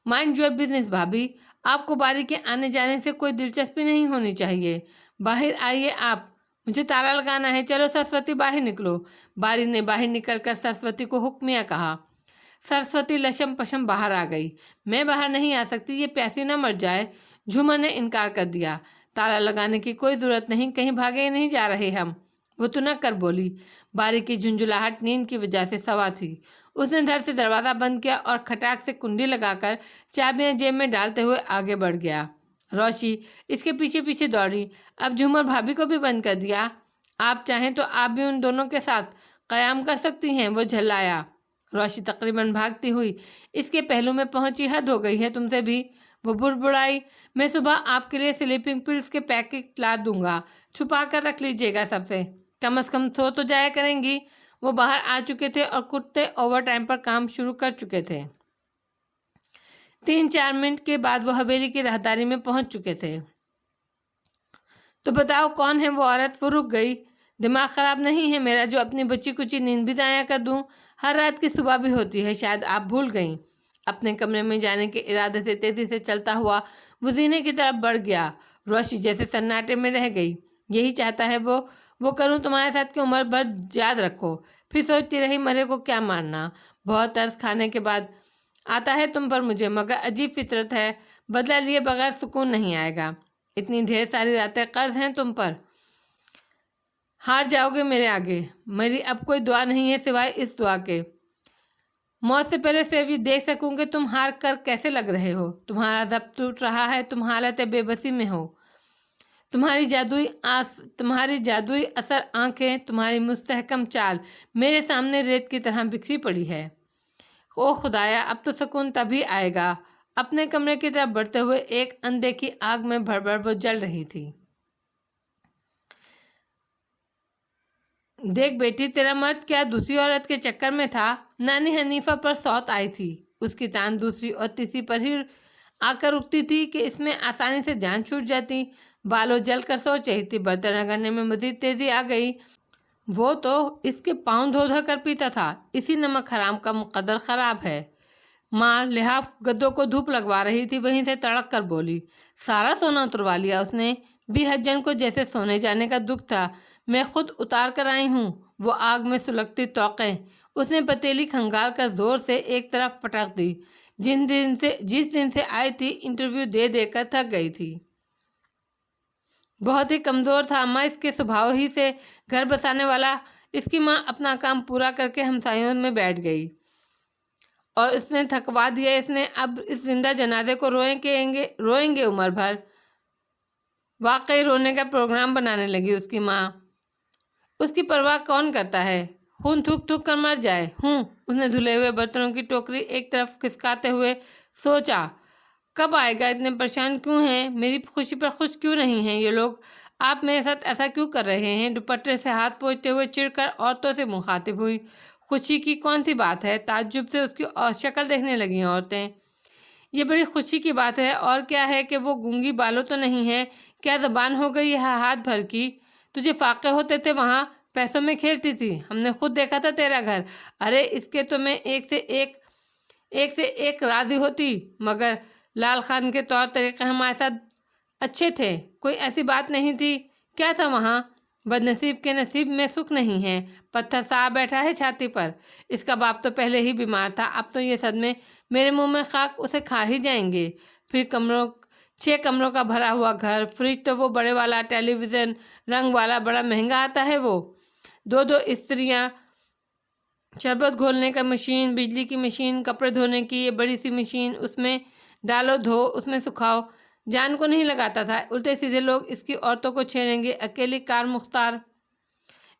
مائنڈ یور بزنس بھابھی، آپ کو باری کے آنے جانے سے کوئی دلچسپی نہیں ہونی چاہیے۔ باہر آئیے آپ، مجھے تالا لگانا ہے۔ چلو سرسوتی، باہر نکلو۔ باری نے باہر نکل کر سرسوتی کو حکمیہ کہا۔ سرسوتی لشم پشم باہر آ گئی۔ میں باہر نہیں آ سکتی، یہ پیاسی نہ مر جائے۔ جھومر نے انکار کر دیا۔ تالا لگانے کی کوئی ضرورت نہیں، کہیں بھاگے نہیں جا رہے ہم، وہ تنک کر بولی۔ باری کی جھنجھلاہٹ نیند کی وجہ سے سوا تھی۔ اس نے دھڑ سے دروازہ بند کیا اور کھٹاک سے کنڈی لگا کر چابیاں جیب میں ڈالتے ہوئے آگے بڑھ گیا۔ روشی اس کے پیچھے پیچھے دوڑی۔ اب جھومر بھابھی کو بھی بند کر دیا۔ آپ چاہیں تو آپ بھی ان دونوں کے ساتھ قیام کر سکتی ہیں، وہ جھلایا۔ روشی تقریباً بھاگتی ہوئی اس کے پہلو میں پہنچی۔ حد ہو گئی ہے تم سے بھی، وہ بڑبڑائی۔ میں صبح آپ کے لیے سلیپنگ پلز کے پیکٹ لا دوں گا، چھپا کر رکھ لیجیے گا سب سے، کم از کم سو تو جایا کریں گی۔ وہ باہر آ چکے تھے اور کتے اوور ٹائم پر کام شروع کر چکے تھے۔ 3-4 منٹ کے بعد وہ حویلی کی راہداری میں پہنچ چکے تھے۔ تو بتاؤ کون ہے وہ عورت؟ وہ رک گئی۔ دماغ خراب نہیں ہے میرا جو اپنی بچی کچی نیند بھی ضائع کر دوں؟ ہر رات کی صبح بھی ہوتی ہے، شاید آپ بھول گئیں۔ اپنے کمرے میں جانے کے ارادے سے تیزی سے چلتا ہوا وہ زینے کی طرف بڑھ گیا۔ روشی جیسے سناٹے میں رہ گئی۔ یہی چاہتا ہے وہ کروں تمہارے ساتھ کہ عمر بھر یاد رکھو۔ پھر سوچتی رہی، مرے کو کیا مارنا، بہت ترس کھانے کے بعد آتا ہے تم پر مجھے، مگر عجیب فطرت ہے، بدلہ لیے بغیر سکون نہیں آئے گا۔ اتنی ڈھیر ساری راتیں قرض ہیں تم پر، ہار جاؤ گے میرے آگے۔ میری اب کوئی دعا نہیں ہے سوائے اس دعا کے، موت سے پہلے صرف یہ دیکھ سکوں کہ تم ہار کر کیسے لگ رہے ہو۔ تمہارا ضبط ٹوٹ رہا ہے، تم حالت بے بسی میں ہو۔ تمہاری جادوئی اثر آنکھیں، تمہاری مستحکم چال میرے سامنے ریت کی طرح بکھری پڑی ہے۔ او خدایا، اب تو سکون تبھی آئے گا۔ اپنے کمرے کی طرف بڑھتے ہوئے ایک اندیکھی آگ میں بھڑ بھڑ وہ جل رہی تھی۔ دیکھ بیٹی، تیرا مرد کیا دوسری عورت کے چکر میں تھا؟ نانی حنیفہ پر سوت آئی تھی۔ اس کی تان دوسری اور تیسری پر ہی آ کر رکتی تھی کہ اس میں آسانی سے جان چھوٹ جاتی۔ بالو جل کر سوچ رہی تھی، برتن رگڑنے میں مزید تیزی آ گئی۔ وہ تو اس کے پاؤں دھو دھو کر پیتا تھا، اسی نمک حرام کا مقدر خراب ہے۔ ماں لحاف گدوں کو دھوپ لگوا رہی تھی، وہیں سے تڑک کر بولی، سارا سونا اتروا لیا اس نے؟ بھی حجن کو جیسے سونے جانے کا دکھ تھا۔ میں خود اتار کر آئی ہوں۔ وہ آگ میں سلگتی توقیں اس نے پتیلی کھنگال کر زور سے ایک طرف پٹک دی۔ جس دن سے آئی تھی انٹرویو دے دے کر تھک گئی تھی۔ بہت ہی کمزور تھا اماں اس کے سبھاؤ ہی سے گھر بسانے والا۔ اس کی ماں اپنا کام پورا کر کے ہمسایوں میں بیٹھ گئی اور اس نے تھکوا دیا۔ اس نے اب اس زندہ جنازے کو روئیں گے عمر بھر۔ واقعی رونے کا پروگرام بنانے لگی اس کی ماں۔ اس کی پرواہ کون کرتا ہے؟ خون تھوک تھوک کر مر جائے۔ اس نے دھلے ہوئے برتنوں کی ٹوکری ایک طرف کھسکاتے ہوئے سوچا، کب آئے گا؟ اتنے پریشان کیوں ہیں؟ میری خوشی پر خوش کیوں نہیں ہیں یہ لوگ؟ آپ میرے ساتھ ایسا کیوں کر رہے ہیں؟ دوپٹے سے ہاتھ پوچھتے ہوئے چڑ کر عورتوں سے مخاطب ہوئی۔ خوشی کی کون سی بات ہے؟ تعجب سے اس کی شکل دیکھنے لگیں عورتیں۔ یہ بڑی خوشی کی بات ہے۔ اور کیا ہے کہ وہ گونگی بالو تو نہیں ہے؟ کیا زبان ہو گئی ہے ہاتھ بھر کی؟ تجھے فاقے ہوتے تھے وہاں پیسوں میں کھیلتی تھی، ہم نے خود دیکھا تھا تیرا گھر۔ ارے اس کے تو میں ایک سے ایک راضی ہوتی، مگر لال خان کے طور طریقے ہمارے ساتھ اچھے تھے، کوئی ایسی بات نہیں تھی۔ کیا تھا وہاں؟ بدنصیب کے نصیب میں سکھ نہیں ہے، پتھر سا بیٹھا ہے چھاتی پر۔ اس کا باپ تو پہلے ہی بیمار تھا، اب تو یہ صدمے میرے منہ میں خاک اسے کھا ہی جائیں گے۔ پھر 6 کمروں کا بھرا ہوا گھر، فریج تو وہ بڑے والا، ٹیلی ویژن رنگ والا بڑا مہنگا آتا ہے وہ، 2 استریاں، شربت گھولنے کا مشین، بجلی کی مشین، کپڑے دھونے کی یہ بڑی سی مشین، اس میں ڈالو دھو، اس میں سکھاؤ۔ جان کو نہیں لگاتا تھا، الٹے سیدھے لوگ اس کی عورتوں کو چھیڑیں گے، اکیلی کار مختار۔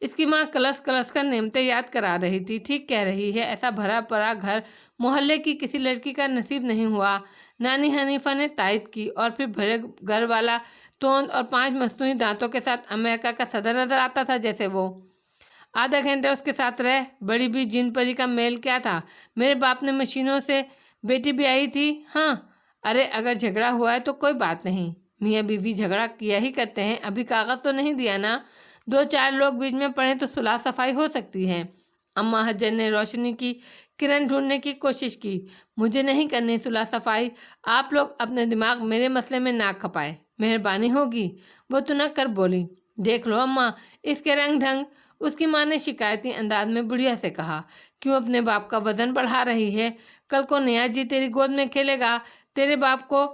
اس کی ماں کلس کلس کر نعمتیں یاد کرا رہی تھی۔ ٹھیک کہہ رہی ہے، ایسا بھرا پڑا گھر محلے کی کسی لڑکی کا نصیب نہیں ہوا۔ نانی حنیفہ نے تائید کی۔ اور پھر بھرے گھر والا توند اور 5 مصنوعی دانتوں کے ساتھ امریکہ کا صدر نظر آتا تھا جیسے وہ۔ آدھا گھنٹہ اس کے ساتھ رہ، بڑی بھی جن پری کا میل کیا تھا؟ میرے باپ نے مشینوں سے بیٹی بھی آئی تھی؟ ہاں۔ ارے اگر جھگڑا ہوا ہے تو کوئی بات نہیں، میاں بیوی جھگڑا کیا ہی کرتے ہیں، ابھی کاغذ تو نہیں دیا نا، 2-4 لوگ بیچ میں پڑیں تو صلح صفائی ہو سکتی ہے۔ اماں حجن نے روشنی کی کرن ڈھونڈنے کی کوشش کی۔ مجھے نہیں کرنی صلح صفائی، آپ لوگ اپنے دماغ میرے مسئلے میں نہ کھپائے، مہربانی ہوگی۔ وہ تنک کر بولی، دیکھ لو اماں اس کے رنگ ڈھنگ۔ اس کی ماں نے شکایتی انداز میں بڑھیا سے کہا، کیوں اپنے باپ کا وزن بڑھا رہی ہے؟ کل کو نیا جی تیری گود میں کھیلے گا، تیرے باپ کو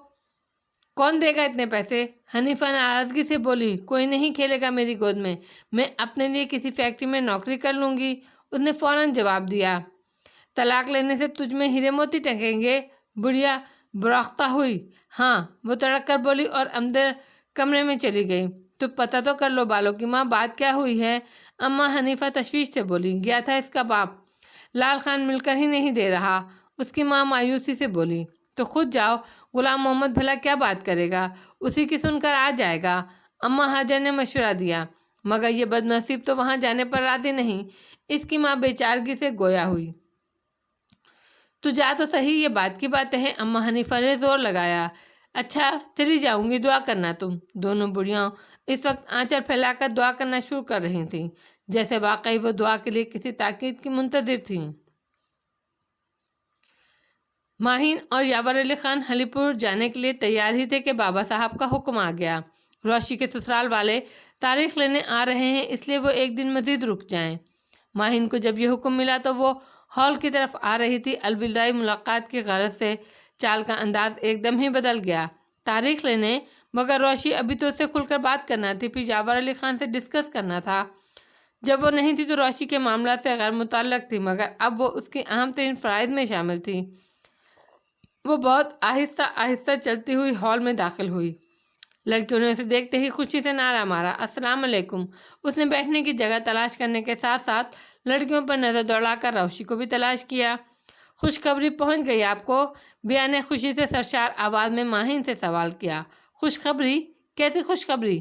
کون دے گا اتنے پیسے؟ حنیفہ ناراضگی سے بولی، کوئی نہیں کھیلے گا میری گود میں اپنے لیے کسی فیکٹری میں نوکری کر لوں گی۔ اس نے فوراً جواب دیا، طلاق لینے سے تجھ میں ہیرے موتی ٹنگیں گے؟ بڑھیا براختہ ہوئی۔ ہاں، وہ تڑک کر بولی اور اندر کمرے میں چلی گئی۔ تو پتہ تو کر لو بالوں کی ماں، بات کیا ہوئی ہے؟ اماں حنیفہ تشویش سے بولی، گیا تھا اس کا باپ، لال خان مل کر ہی نہیں دے رہا۔ اس کی ماں مایوسی سے بولی، تو خود جاؤ، غلام محمد بھلا کیا بات کرے گا، اسی کی سن کر آ جائے گا۔ اماں حاجر نے مشورہ دیا، مگر یہ بد نصیب تو وہاں جانے پر راضی نہیں۔ اس کی ماں بے چارگی سے گویا ہوئی۔ تو جا تو صحیح، یہ بات کی باتیں ہیں۔ اماں حنیفہ نے زور لگایا، اچھا چلی جاؤں گی، دعا کرنا تم۔ دونوں بڑھیاں اس وقت آنچل پھیلا کر دعا کرنا شروع کر رہی تھیں، جیسے واقعی وہ دعا کے لیے کسی تاکید کی منتظر تھیں۔ ماہین اور یاور علی خان حلی پور جانے کے لیے تیار ہی تھے کہ بابا صاحب کا حکم آ گیا، روشی کے سسرال والے تاریخ لینے آ رہے ہیں، اس لیے وہ ایک دن مزید رک جائیں۔ ماہین کو جب یہ حکم ملا تو وہ ہال کی طرف آ رہی تھی۔ الوداعی ملاقات کی غرض سے چال کا انداز ایک دم ہی بدل گیا۔ تاریخ لینے، مگر روشی ابھی تو اس سے کھل کر بات کرنا تھی، پھر یاور علی خان سے ڈسکس کرنا تھا۔ جب وہ نہیں تھی تو روشی کے معاملات سے غیر متعلق تھی، مگر اب وہ اس کی اہم ترین فرائض میں شامل تھی۔ وہ بہت آہستہ آہستہ چلتی ہوئی ہال میں داخل ہوئی۔ لڑکیوں نے اسے دیکھتے ہی خوشی سے نعرہ مارا، السلام علیکم۔ اس نے بیٹھنے کی جگہ تلاش کرنے کے ساتھ ساتھ لڑکیوں پر نظر دوڑا کر روشی کو بھی تلاش کیا۔ خوشخبری پہنچ گئی آپ کو؟ بیا نے خوشی سے سرشار آواز میں ماہین سے سوال کیا۔ خوشخبری؟ کیسی خوشخبری؟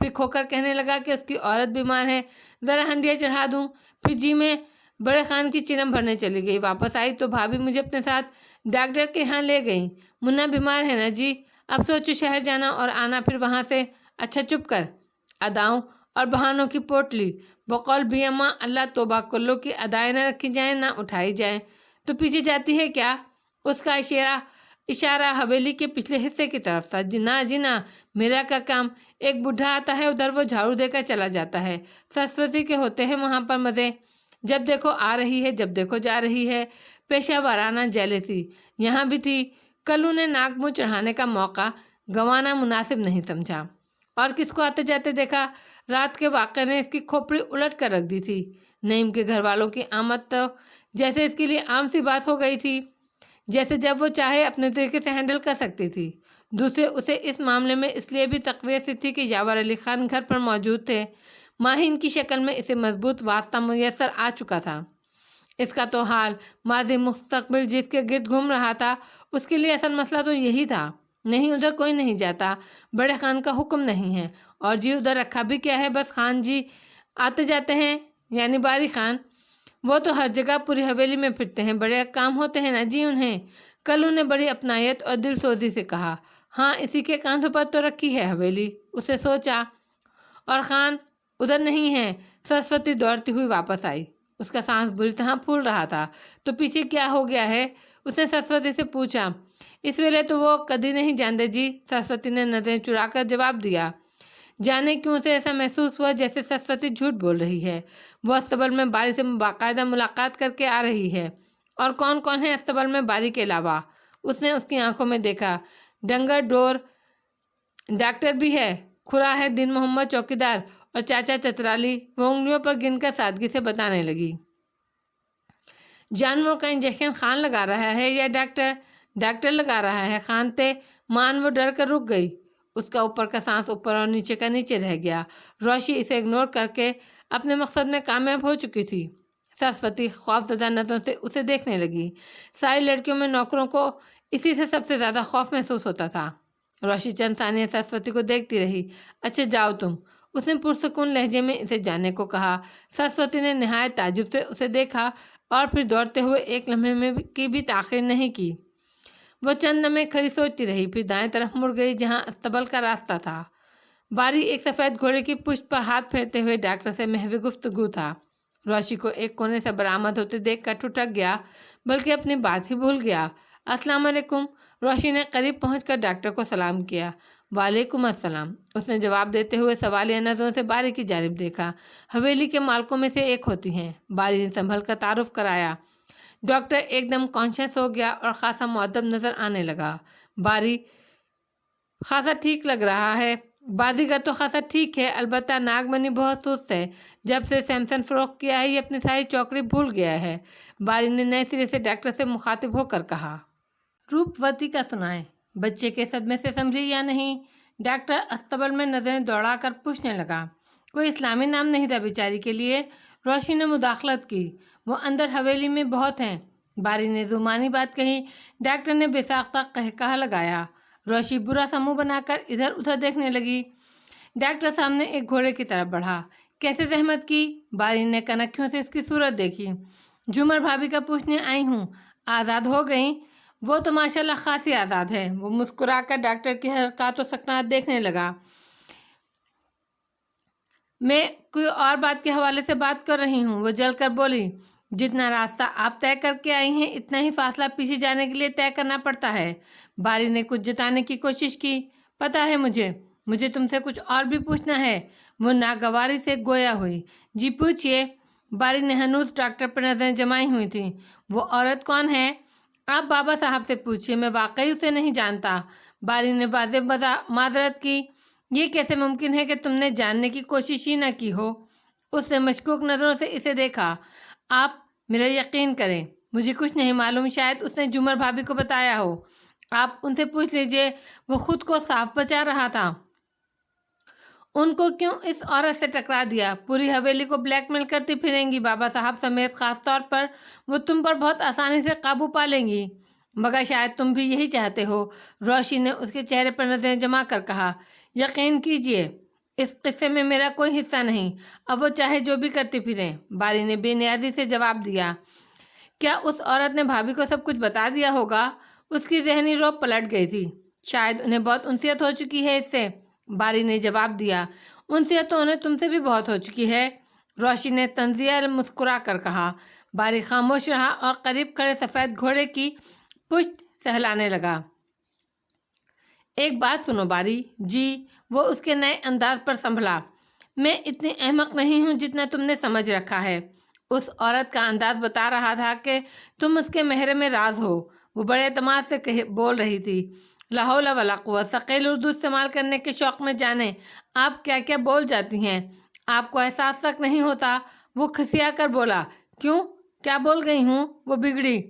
پھر کھو کر کہنے لگا کہ اس کی عورت بیمار ہے، ذرا ہنڈیاں چڑھا دوں۔ پھر جی میں بڑے خان کی چلم بھرنے چلی گئی۔ واپس آئی تو بھابھی مجھے اپنے ساتھ ڈاکٹر کے ہاں لے گئیں۔ منا بیمار ہے نا جی، اب سوچو شہر جانا اور آنا، پھر وہاں سے۔ اچھا چپ کر، اداؤں اور بہانوں کی پوٹلی۔ بقول بھی اماں، اللہ توبہ کر لو کہ ادائیں نہ رکھی جائیں نہ اٹھائی جائیں۔ تو پیچھے جاتی ہے کیا؟ اس کا اشارہ حویلی کے پچھلے حصے کی طرف تھا۔ جی نا، میرا کا کام، ایک بوڑھا آتا ہے ادھر، وہ جھاڑو دے کر چلا جاتا ہے۔ سرسوتی کے ہوتے ہیں وہاں پر مزے، جب دیکھو آ رہی ہے، جب دیکھو جا رہی ہے۔ پیشہ وارانہ جیلیسی یہاں بھی تھی۔ کلو نے ناک منہ چڑھانے کا موقع گنوانا مناسب نہیں سمجھا۔ اور کس کو آتے جاتے دیکھا؟ رات کے واقعے نے اس کی کھوپڑی الٹ کر رکھ دی تھی۔ نعیم کے گھر والوں کی آمد تو جیسے اس کے لیے عام سی بات ہو گئی تھی، جیسے جب وہ چاہے اپنے طریقے سے ہینڈل کر سکتی تھی۔ دوسرے اسے اس معاملے میں اس لیے بھی تقویت سی تھی کہ یاور علی خان گھر پر موجود تھے۔ ماہین کی شکل میں اسے مضبوط واسطہ میسر آ چکا تھا۔ اس کا تو حال ماضی مستقبل جس کے گرد گھوم رہا تھا، اس کے لیے اصل مسئلہ تو یہی تھا۔ نہیں، ادھر کوئی نہیں جاتا، بڑے خان کا حکم نہیں ہے۔ اور جی ادھر رکھا بھی کیا ہے، بس خان جی آتے جاتے ہیں، یعنی باری خان۔ وہ تو ہر جگہ پوری حویلی میں پھرتے ہیں، بڑے کام ہوتے ہیں نا جی انہیں۔ کلو نے بڑی اپنائیت اور دل سوزی سے کہا۔ ہاں، اسی کے کاندھوں پر تو رکھی ہے حویلی، اسے سوچا۔ اور خان ادھر نہیں ہے۔ سرسوتی دوڑتی ہوئی واپس آئی۔ اس کا سانس بری طرح پھول رہا تھا۔ تو پیچھے کیا ہو گیا ہے؟ اس نے سرسوتی سے پوچھا۔ اس ویلے تو وہ کدی نہیں جاندے جی، سرسوتی نے نظریں چرا کر جواب دیا۔ جانے کیوں سے ایسا محسوس ہوا جیسے سرسوتی جھوٹ بول رہی ہے۔ وہ استبل میں باری سے باقاعدہ ملاقات کر کے آ رہی ہے۔ اور کون کون ہے استبل میں باری کے علاوہ؟ اس نے اس کی آنکھوں میں دیکھا۔ ڈنگر ڈور ڈاکٹر بھی ہے، کھرا ہے دین محمد چوکیدار اور چاچا چترالی۔ وہ انگلیوں پر گن کر سادگی سے بتانے لگی۔ جانوروں کا انجیکشن خان لگا رہا ہے یا ڈاکٹر؟ ڈاکٹر لگا رہا ہے خان تے مان۔ وہ ڈر کر رک گئی۔ اس کا اوپر کا سانس اوپر اور نیچے کا نیچے رہ گیا۔ روشی اسے اگنور کر کے اپنے مقصد میں کامیاب ہو چکی تھی۔ سرسوتی خوفزدہ نظروں سے اسے دیکھنے لگی۔ ساری لڑکیوں میں نوکروں کو اسی سے سب سے زیادہ خوف محسوس ہوتا تھا۔ روشی چند ثانیہ سرسوتی کو دیکھتی رہی۔ اچھا جاؤ تم، اس نے پرسکون لہجے میں اسے جانے کو کہا۔ سرسوتی نے نہایت تعجب سے اسے دیکھا اور پھر دوڑتے ہوئے ایک لمحے میں کی بھی تاخیر نہیں کی۔ وہ چند لمحے کھڑی سوچتی رہی، پھر دائیں طرف مڑ گئی جہاں استبل کا راستہ تھا۔ باری ایک سفید گھوڑے کی پشت پر ہاتھ پھیرتے ہوئے ڈاکٹر سے محو گفتگو تھا۔ روشی کو ایک کونے سے برآمد ہوتے دیکھ کر ٹھٹک گیا، بلکہ اپنی بات ہی بھول گیا۔ السلام علیکم۔ روشی نے قریب پہنچ کر ڈاکٹر کو سلام کیا۔ وعلیکم السلام، اس نے جواب دیتے ہوئے سوالیہ نظروں سے باری کی جانب دیکھا۔ حویلی کے مالکوں میں سے ایک ہوتی ہیں، باری نے سنبھل کر تعارف کرایا۔ ڈاکٹر ایک دم کانشیس ہو گیا اور خاصا مؤدب نظر آنے لگا۔ باری خاصا ٹھیک لگ رہا ہے۔ بازیگر تو خاصا ٹھیک ہے، البتہ ناگمنی بہت سست ہے۔ جب سے سیمسن فروخت کیا ہے یہ اپنی ساری چوکڑی بھول گیا ہے، باری نے نئے سرے سے ڈاکٹر سے مخاطب ہو کر کہا۔ روپوتی کا سنائیں، بچے کے صدمے سے سمجھی یا نہیں؟ ڈاکٹر استبل میں نظریں دوڑا کر پوچھنے لگا۔ کوئی اسلامی نام نہیں تھا بیچاری کے لیے؟ روشی نے مداخلت کی۔ وہ اندر حویلی میں بہت ہیں، باری نے زمانی بات کہی۔ ڈاکٹر نے بے ساختہ قہقہہ لگایا۔ روشی برا سا منہ بنا کر ادھر ادھر دیکھنے لگی۔ ڈاکٹر سامنے ایک گھوڑے کی طرف بڑھا۔ کیسے زحمت کی؟ باری نے کنکھیوں سے اس کی صورت دیکھی۔ جھومر بھابھی کا پوچھنے آئی ہوں، آزاد ہو گئیں؟ وہ تو ماشاءاللہ خاصی آزاد ہے۔ وہ مسکرا کر ڈاکٹر کی حرکات و سکنات دیکھنے لگا۔ میں کوئی اور بات کے حوالے سے بات کر رہی ہوں، وہ جل کر بولی۔ جتنا راستہ آپ طے کر کے آئی ہیں اتنا ہی فاصلہ پیچھے جانے کے لیے طے کرنا پڑتا ہے۔ باری نے کچھ جتانے کی کوشش کی۔ پتہ ہے مجھے تم سے کچھ اور بھی پوچھنا ہے۔ وہ ناگواری سے گویا ہوئی۔ جی پوچھئے۔ باری نے ہنوز ڈاکٹر پر نظریں جمائی ہوئی تھیں۔ وہ عورت کون ہے؟ آپ بابا صاحب سے پوچھئے، میں واقعی اسے نہیں جانتا۔ باری نے واضح معذرت کی۔ یہ کیسے ممکن ہے کہ تم نے جاننے کی کوشش ہی نہ کی ہو؟ اس نے مشکوک نظروں سے اسے دیکھا۔ آپ میرا یقین کریں، مجھے کچھ نہیں معلوم، شاید اس نے جھومر بھابھی کو بتایا ہو۔ آپ ان سے پوچھ لیجئے، وہ خود کو صاف بچا رہا تھا۔ ان کو کیوں اس عورت سے ٹکرا دیا؟ پوری حویلی کو بلیک میل کرتی پھریں گی بابا صاحب سمیت، خاص طور پر وہ تم پر بہت آسانی سے قابو پا لیں گی، مگر شاید تم بھی یہی چاہتے ہو۔ روشی نے اس کے چہرے پر نظریں جما کر کہا۔ یقین کیجئے، اس قصے میں میرا کوئی حصہ نہیں، اب وہ چاہے جو بھی کرتی پھریں۔ باری نے بے نیازی سے جواب دیا۔ کیا اس عورت نے بھابھی کو سب کچھ بتا دیا ہوگا؟ اس کی ذہنی روب پلٹ گئی تھی۔ شاید انہیں بہت انسیت ہو چکی ہے اس سے، باری نے جواب دیا۔ انسیت تو انہیں تم سے بھی بہت ہو چکی ہے، روشی نے تنزیہ مسکرا کر کہا۔ باری خاموش رہا اور قریب کھڑے سفید گھوڑے کی پشت سہلانے لگا۔ ایک بات سنو باری جی، وہ اس کے نئے انداز پر سنبھلا۔ میں اتنی احمق نہیں ہوں جتنا تم نے سمجھ رکھا ہے۔ اس عورت کا انداز بتا رہا تھا کہ تم اس کے محرم راز ہو۔ وہ بڑے اعتماد سے بول رہی تھی۔ لا حول ولا قوت، ثقیل اردو استعمال کرنے کے شوق میں جانے آپ کیا کیا بول جاتی ہیں، آپ کو احساس تک نہیں ہوتا۔ وہ کھسیا کر بولا۔ کیوں، کیا بول گئی ہوں؟ وہ بگڑی۔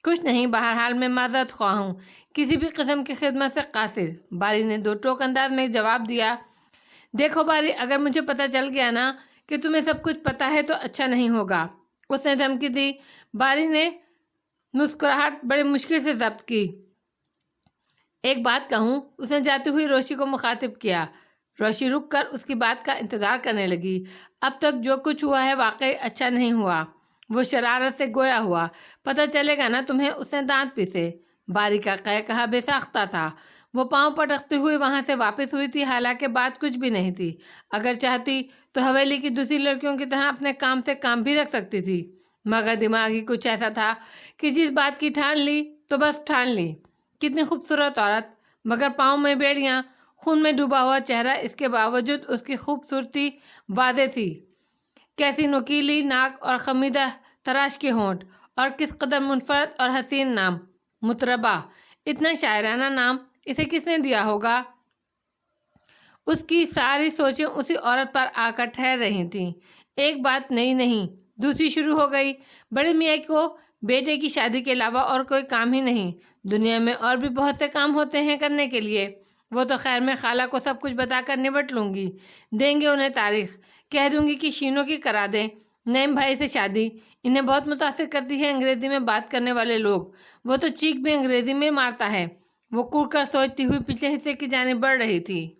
کچھ نہیں، بہرحال میں معذرت خواہ ہوں، کسی بھی قسم کی خدمت سے قاصر، باری نے دو ٹوک انداز میں جواب دیا۔ دیکھو باری، اگر مجھے پتہ چل گیا نا کہ تمہیں سب کچھ پتہ ہے تو اچھا نہیں ہوگا، اس نے دھمکی دی۔ باری نے مسکراہٹ بڑے مشکل سے ضبط کی۔ ایک بات کہوں، اس نے جاتی ہوئی روشی کو مخاطب کیا۔ روشی رک کر اس کی بات کا انتظار کرنے لگی۔ اب تک جو کچھ ہوا ہے واقعی اچھا نہیں ہوا، وہ شرارت سے گویا ہوا۔ پتہ چلے گا نا تمہیں، اس نے دانت پیسے۔ باری کا قہقہا بے ساختہ تھا۔ وہ پاؤں پٹکتے ہوئے وہاں سے واپس ہوئی تھی، حالانکہ بات کچھ بھی نہیں تھی۔ اگر چاہتی تو حویلی کی دوسری لڑکیوں کی طرح اپنے کام سے کام بھی رکھ سکتی تھی، مگر دماغ ہی کچھ ایسا تھا کہ جس بات کی ٹھان لی تو بس ٹھان لی۔ کتنی خوبصورت عورت، مگر پاؤں میں بیڑیاں، خون میں ڈوبا ہوا چہرہ، اس کے باوجود اس کی خوبصورتی واضح تھی۔ کیسی نوکیلی ناک اور خمیدہ تراش کے ہونٹ، اور کس قدر منفرد اور حسین نام، مطربہ۔ اتنا شاعرانہ نام اسے کس نے دیا ہوگا؟ اس کی ساری سوچیں اسی عورت پر آ کر ٹھہر رہی تھیں۔ ایک بات نئی نہیں، دوسری شروع ہو گئی۔ بڑے میاں کو بیٹے کی شادی کے علاوہ اور کوئی کام ہی نہیں، دنیا میں اور بھی بہت سے کام ہوتے ہیں کرنے کے لیے۔ وہ تو خیر، میں خالہ کو سب کچھ بتا کر نبٹ لوں گی، دیں گے انہیں تاریخ، کہہ دوں گی کہ شینو کی کرا دیں نعیم بھائی سے شادی۔ انہیں بہت متاثر کرتی ہے انگریزی میں بات کرنے والے لوگ، وہ تو چیخ بھی انگریزی میں مارتا ہے۔ وہ کڑ کر سوچتی ہوئی پچھلے حصے کی جانب بڑھ رہی تھی۔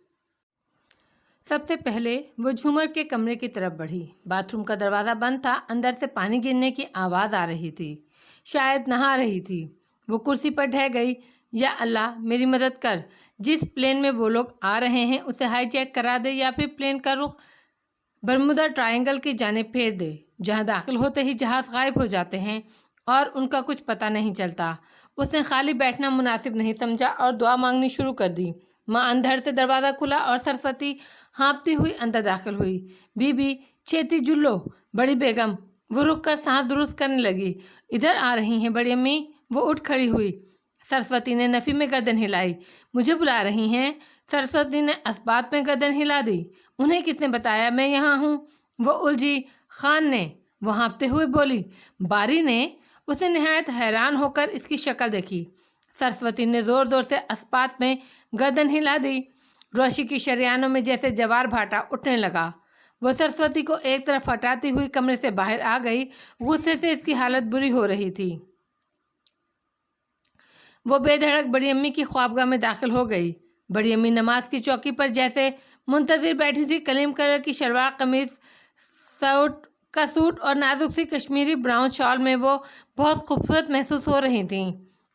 سب سے پہلے وہ جھومر کے کمرے کی طرف بڑھی۔ باتھ روم کا دروازہ بند تھا، اندر سے پانی گرنے کی آواز آ رہی تھی، شاید نہا رہی تھی۔ وہ کرسی پر ڈھہ گئی۔ یا اللہ میری مدد کر، جس پلین میں وہ لوگ آ رہے ہیں اسے ہائی جیک کرا دے، یا پھر پلین کا رخ برمودا ٹرائنگل کی جانب پھیر دے، جہاں داخل ہوتے ہی جہاز غائب ہو جاتے ہیں اور ان کا کچھ پتہ نہیں چلتا۔ اس نے خالی بیٹھنا مناسب نہیں سمجھا اور دعا مانگنی شروع کر دی۔ ماں اندھڑ سے دروازہ کھلا اور سرسوتی ہانپتی ہوئی اندر داخل ہوئی۔ بی بی چھیتی جلو، بڑی بیگم۔ وہ رک کر سانس درست کرنے لگی۔ ادھر آ رہی ہیں بڑی امی؟ وہ اٹھ کھڑی ہوئی۔ سرسوتی نے نفی میں گردن ہلائی۔ مجھے بلا رہی ہیں؟ سرسوتی نے اثبات میں گردن ہلا دی۔ انہیں کس نے بتایا میں یہاں ہوں؟ وہ الجھی۔ خان نے، وہ ہانپتے ہوئے بولی۔ باری نے؟ اسے نہایت حیران ہو کر اس کی شکل دیکھی۔ سرسوتی نے زور زور سے اثبات میں گردن ہلا دی۔ روشی کی شریانوں میں جیسے جوار بھاٹا اٹھنے لگا۔ وہ سرسوتی کو ایک طرف ہٹاتی ہوئی کمرے سے باہر آ گئی۔ غصے سے اس کی حالت بری ہو رہی تھی۔ وہ بے دھڑک بڑی امی کی خوابگاہ میں داخل ہو گئی۔ بڑی امی نماز کی چوکی پر جیسے منتظر بیٹھی تھی۔ کلیم کلر کی شلوار قمیض کا سوٹ اور نازک سی کشمیری براؤن شال میں وہ بہت خوبصورت محسوس ہو رہی تھیں۔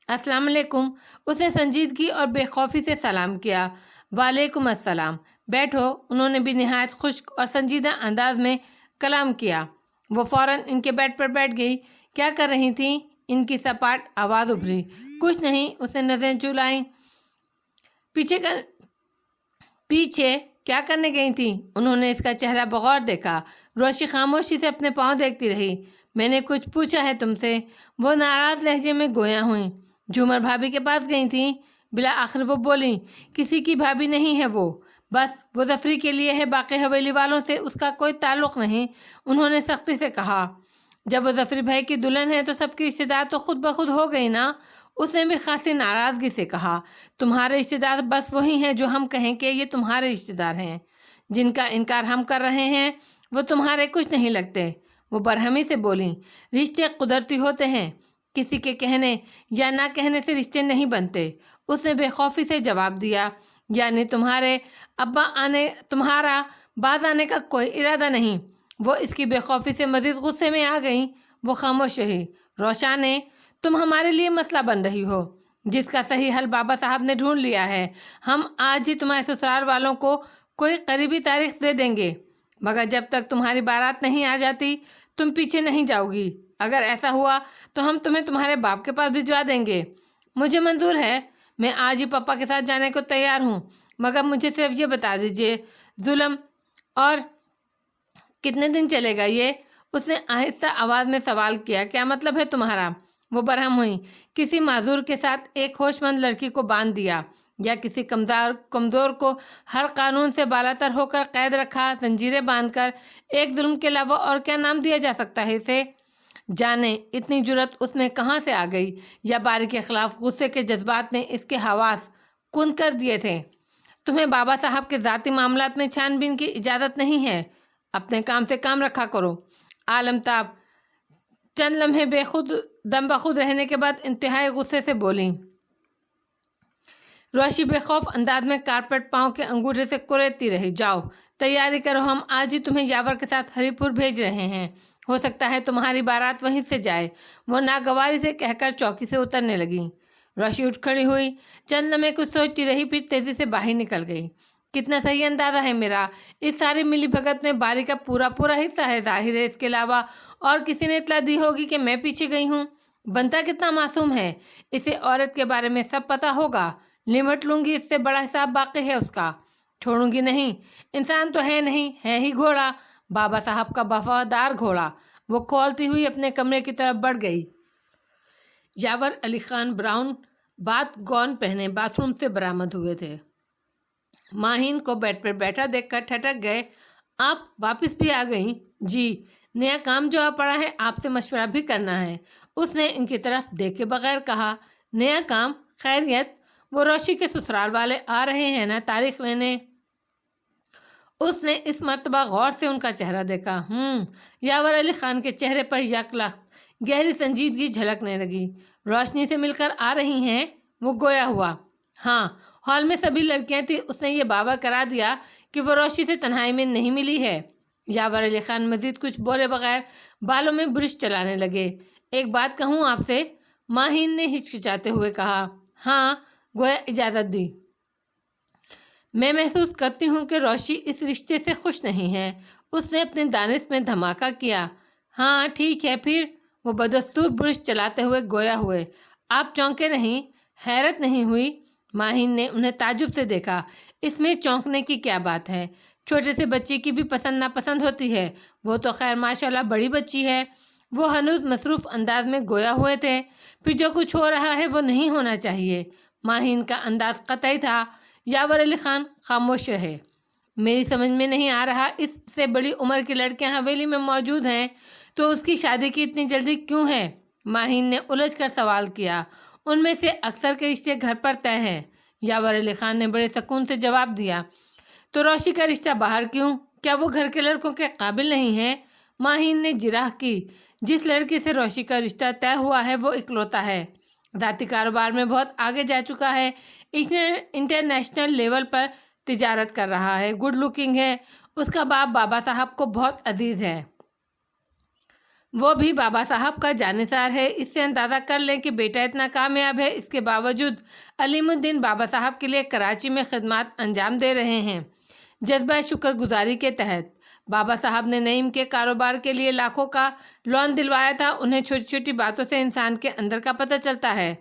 السلام علیکم، اس نے سنجیدگی اور بے خوفی سے سلام کیا۔ وعلیکم السلام، بیٹھو، انہوں نے بھی نہایت خشک اور سنجیدہ انداز میں کلام کیا۔ وہ فوراً ان کے بیڈ پر بیٹھ گئی۔ کیا کر رہی تھیں؟ ان کی سپاٹ آواز ابھری۔ کچھ نہیں، اس نے نظریں چلائیں۔ پیچھے کیا کرنے گئی تھیں؟ انہوں نے اس کا چہرہ بغور دیکھا۔ روشی خاموشی سے اپنے پاؤں دیکھتی رہی۔ میں نے کچھ پوچھا ہے تم سے؟ وہ ناراض لہجے میں گویا ہوئیں۔ جھومر بھابھی کے پاس گئی تھیں؟ بلاآخر وہ بولیں۔ کسی کی بھابھی نہیں ہے وہ، بس وہ ظفری کے لیے ہے، باقی حویلی والوں سے اس کا کوئی تعلق نہیں، انہوں نے سختی سے کہا۔ جب وہ ظفری بھائی کی دلہن ہے تو سب کی رشتہ دار تو خود بخود ہو گئی نا، اس نے بھی خاصی ناراضگی سے کہا۔ تمہارے رشتہ دار بس وہی ہیں جو ہم کہیں کہ یہ تمہارے رشتہ دار ہیں، جن کا انکار ہم کر رہے ہیں وہ تمہارے کچھ نہیں لگتے۔ وہ برہمی سے بولیں۔ رشتے قدرتی ہوتے ہیں، کسی کے کہنے یا نہ کہنے سے رشتے نہیں بنتے، اس نے بے خوفی سے جواب دیا۔ یعنی تمہارا باز آنے کا کوئی ارادہ نہیں۔ وہ اس کی بے خوفی سے مزید غصے میں آ گئیں۔ وہ خاموش رہی۔ روشانے، تم ہمارے لیے مسئلہ بن رہی ہو، جس کا صحیح حل بابا صاحب نے ڈھونڈ لیا ہے۔ ہم آج ہی تمہارے سسرال والوں کو کوئی قریبی تاریخ دے دیں گے، مگر جب تک تمہاری بارات نہیں آ جاتی تم پیچھے نہیں جاؤ گی۔ اگر ایسا ہوا تو ہم تمہیں تمہارے باپ کے پاس بھجوا دیں گے۔ مجھے منظور ہے، میں آج ہی پپا کے ساتھ جانے کو تیار ہوں، مگر مجھے صرف یہ بتا دیجئے، ظلم اور کتنے دن چلے گا یہ؟ اس نے آہستہ آواز میں سوال کیا۔ کیا مطلب ہے تمہارا؟ وہ برہم ہوئی۔ کسی معذور کے ساتھ ایک ہوش مند لڑکی کو باندھ دیا، یا کسی کمزور کو ہر قانون سے بالاتر ہو کر قید رکھا، زنجیریں باندھ کر۔ ایک ظلم کے علاوہ اور کیا نام دیا جا سکتا ہے اسے؟ جانے اتنی جرأت اس میں کہاں سے آ گئی، یا باری کے خلاف غصے کے جذبات نے اس کے حواس کند کر دیے تھے؟ تمہیں بابا صاحب کے ذاتی معاملات میں چھان بین کی اجازت نہیں ہے۔ اپنے کام سے کام رکھا کرو۔ عالمتاب چند لمحے دم بخود رہنے کے بعد انتہائی غصے سے بولیں۔ روشی بے خوف انداز میں کارپیٹ پاؤں کے انگوٹھے سے کریدتی رہی۔ جاؤ تیاری کرو، ہم آج ہی تمہیں یاور کے ساتھ ہری پور بھیج رہے ہیں۔ ہو سکتا ہے تمہاری بارات وہیں سے جائے۔ وہ ناگواری سے کہہ کر چوکی سے اترنے لگی۔ روشی اٹھ کھڑی ہوئی، چند لمحے کچھ سوچتی رہی، پھر تیزی سے باہر نکل گئی۔ کتنا صحیح اندازہ ہے میرا، اس ساری ملی بھگت میں باری کا پورا حصہ ہے۔ ظاہر ہے اس کے علاوہ اور کسی نے اطلاع دی ہوگی کہ میں پیچھے گئی ہوں۔ بنتا کتنا معصوم ہے، اسے عورت کے بارے میں سب پتہ ہوگا۔ نمٹ لوں گی، اس سے بڑا حساب باقی ہے اس کا۔ چھوڑوں گی نہیں، انسان تو ہے نہیں، ہے ہی گھوڑا، بابا صاحب کا وفادار گھوڑا۔ وہ کھولتی ہوئی اپنے کمرے کی طرف بڑھ گئی۔ یاور علی خان براؤن بات گون پہنے باتھ روم سے برآمد ہوئے تھے۔ ماہین کو بیڈ پر بیٹھا دیکھ کر ٹھٹک گئے۔ آپ واپس بھی آ گئیں؟ جی، نیا کام جو آ پڑا ہے، آپ سے مشورہ بھی کرنا ہے۔ اس نے ان کی طرف دیکھے بغیر کہا۔ نیا کام؟ خیریت؟ وہ روشی کے سسرال والے آ رہے ہیں نا تاریخ لینے؟ اس نے اس مرتبہ غور سے ان کا چہرہ دیکھا۔ یاور علی خان کے چہرے پر یک لخت گہری سنجیدگی جھلکنے لگی۔ روشنی سے مل کر آ رہی ہیں؟ وہ گویا ہوا۔ ہاں، ہال میں سبھی لڑکیاں تھیں۔ اس نے یہ باور کرا دیا کہ وہ روشی سے تنہائی میں نہیں ملی ہے۔ یاور علی خان مزید کچھ بولے بغیر بالوں میں برش چلانے لگے۔ ایک بات کہوں آپ سے؟ ماہین نے ہچکچاتے ہوئے کہا۔ ہاں، گویا اجازت دی۔ میں محسوس کرتی ہوں کہ روشی اس رشتے سے خوش نہیں ہے۔ اس نے اپنے دانش میں دھماکہ کیا۔ ہاں ٹھیک ہے پھر؟ وہ بدستور برش چلاتے ہوئے گویا ہوئے۔ آپ چونکے نہیں؟ حیرت نہیں ہوئی؟ ماہین نے انہیں تعجب سے دیکھا۔ اس میں چونکنے کی کیا بات ہے؟ چھوٹے سے بچے کی بھی پسند ناپسند ہوتی ہے۔ وہ تو خیر ماشاءاللہ بڑی بچی ہے۔ وہ ہنوز مصروف انداز میں گویا ہوئے تھے۔ پھر جو کچھ ہو رہا ہے وہ نہیں ہونا چاہیے۔ ماہین کا انداز قطعی تھا۔ یاور علی خان خاموش رہے۔ میری سمجھ میں نہیں آ رہا، اس سے بڑی عمر کی لڑکیاں حویلی میں موجود ہیں تو اس کی شادی کی اتنی جلدی کیوں ہے؟ ماہین نے الجھ کر سوال کیا۔ ان میں سے اکثر کے رشتے گھر پر طے ہیں۔ یاور علی خان نے بڑے سکون سے جواب دیا۔ تو روشی کا رشتہ باہر کیوں؟ کیا وہ گھر کے لڑکوں کے قابل نہیں ہے؟ ماہین نے جراح کی۔ جس لڑکی سے روشی کا رشتہ طے ہوا ہے وہ اکلوتا ہے، ذاتی کاروبار میں بہت آگے جا چکا ہے، انٹرنیشنل لیول پر تجارت کر رہا ہے، گڈ لکنگ ہے، اس کا باپ بابا صاحب کو بہت عزیز ہے، وہ بھی بابا صاحب کا جانثار ہے۔ اس سے اندازہ کر لیں کہ بیٹا اتنا کامیاب ہے، اس کے باوجود علیم الدین بابا صاحب کے لیے کراچی میں خدمات انجام دے رہے ہیں۔ جذبہ شکر گزاری کے تحت بابا صاحب نے نعیم کے کاروبار کے لیے لاکھوں کا لون دلوایا تھا۔ انہیں چھوٹی چھوٹی باتوں سے انسان کے اندر کا پتہ چلتا ہے۔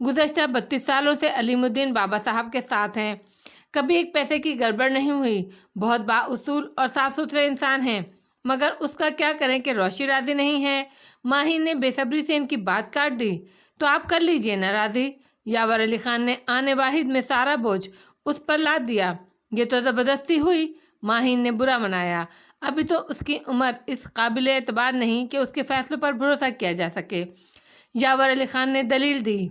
گزشتہ 32 سالوں سے علیم الدین بابا صاحب کے ساتھ ہیں، کبھی ایک پیسے کی گڑبڑ نہیں ہوئی، بہت بااصول اور صاف ستھرے انسان ہیں، مگر اس کا کیا کریں کہ روشی راضی نہیں ہے۔ ماہین نے بے صبری سے ان کی بات کاٹ دی۔ تو آپ کر لیجئے نا راضی۔ یاور علی خان نے آنے واحد میں سارا بوجھ اس پر لاد دیا۔ یہ تو زبردستی ہوئی، ماہین نے برا منایا۔ ابھی تو اس کی عمر اس قابل اعتبار نہیں کہ اس کے فیصلوں پر بھروسہ کیا جا سکے۔ یاور علی خان نے دلیل دی۔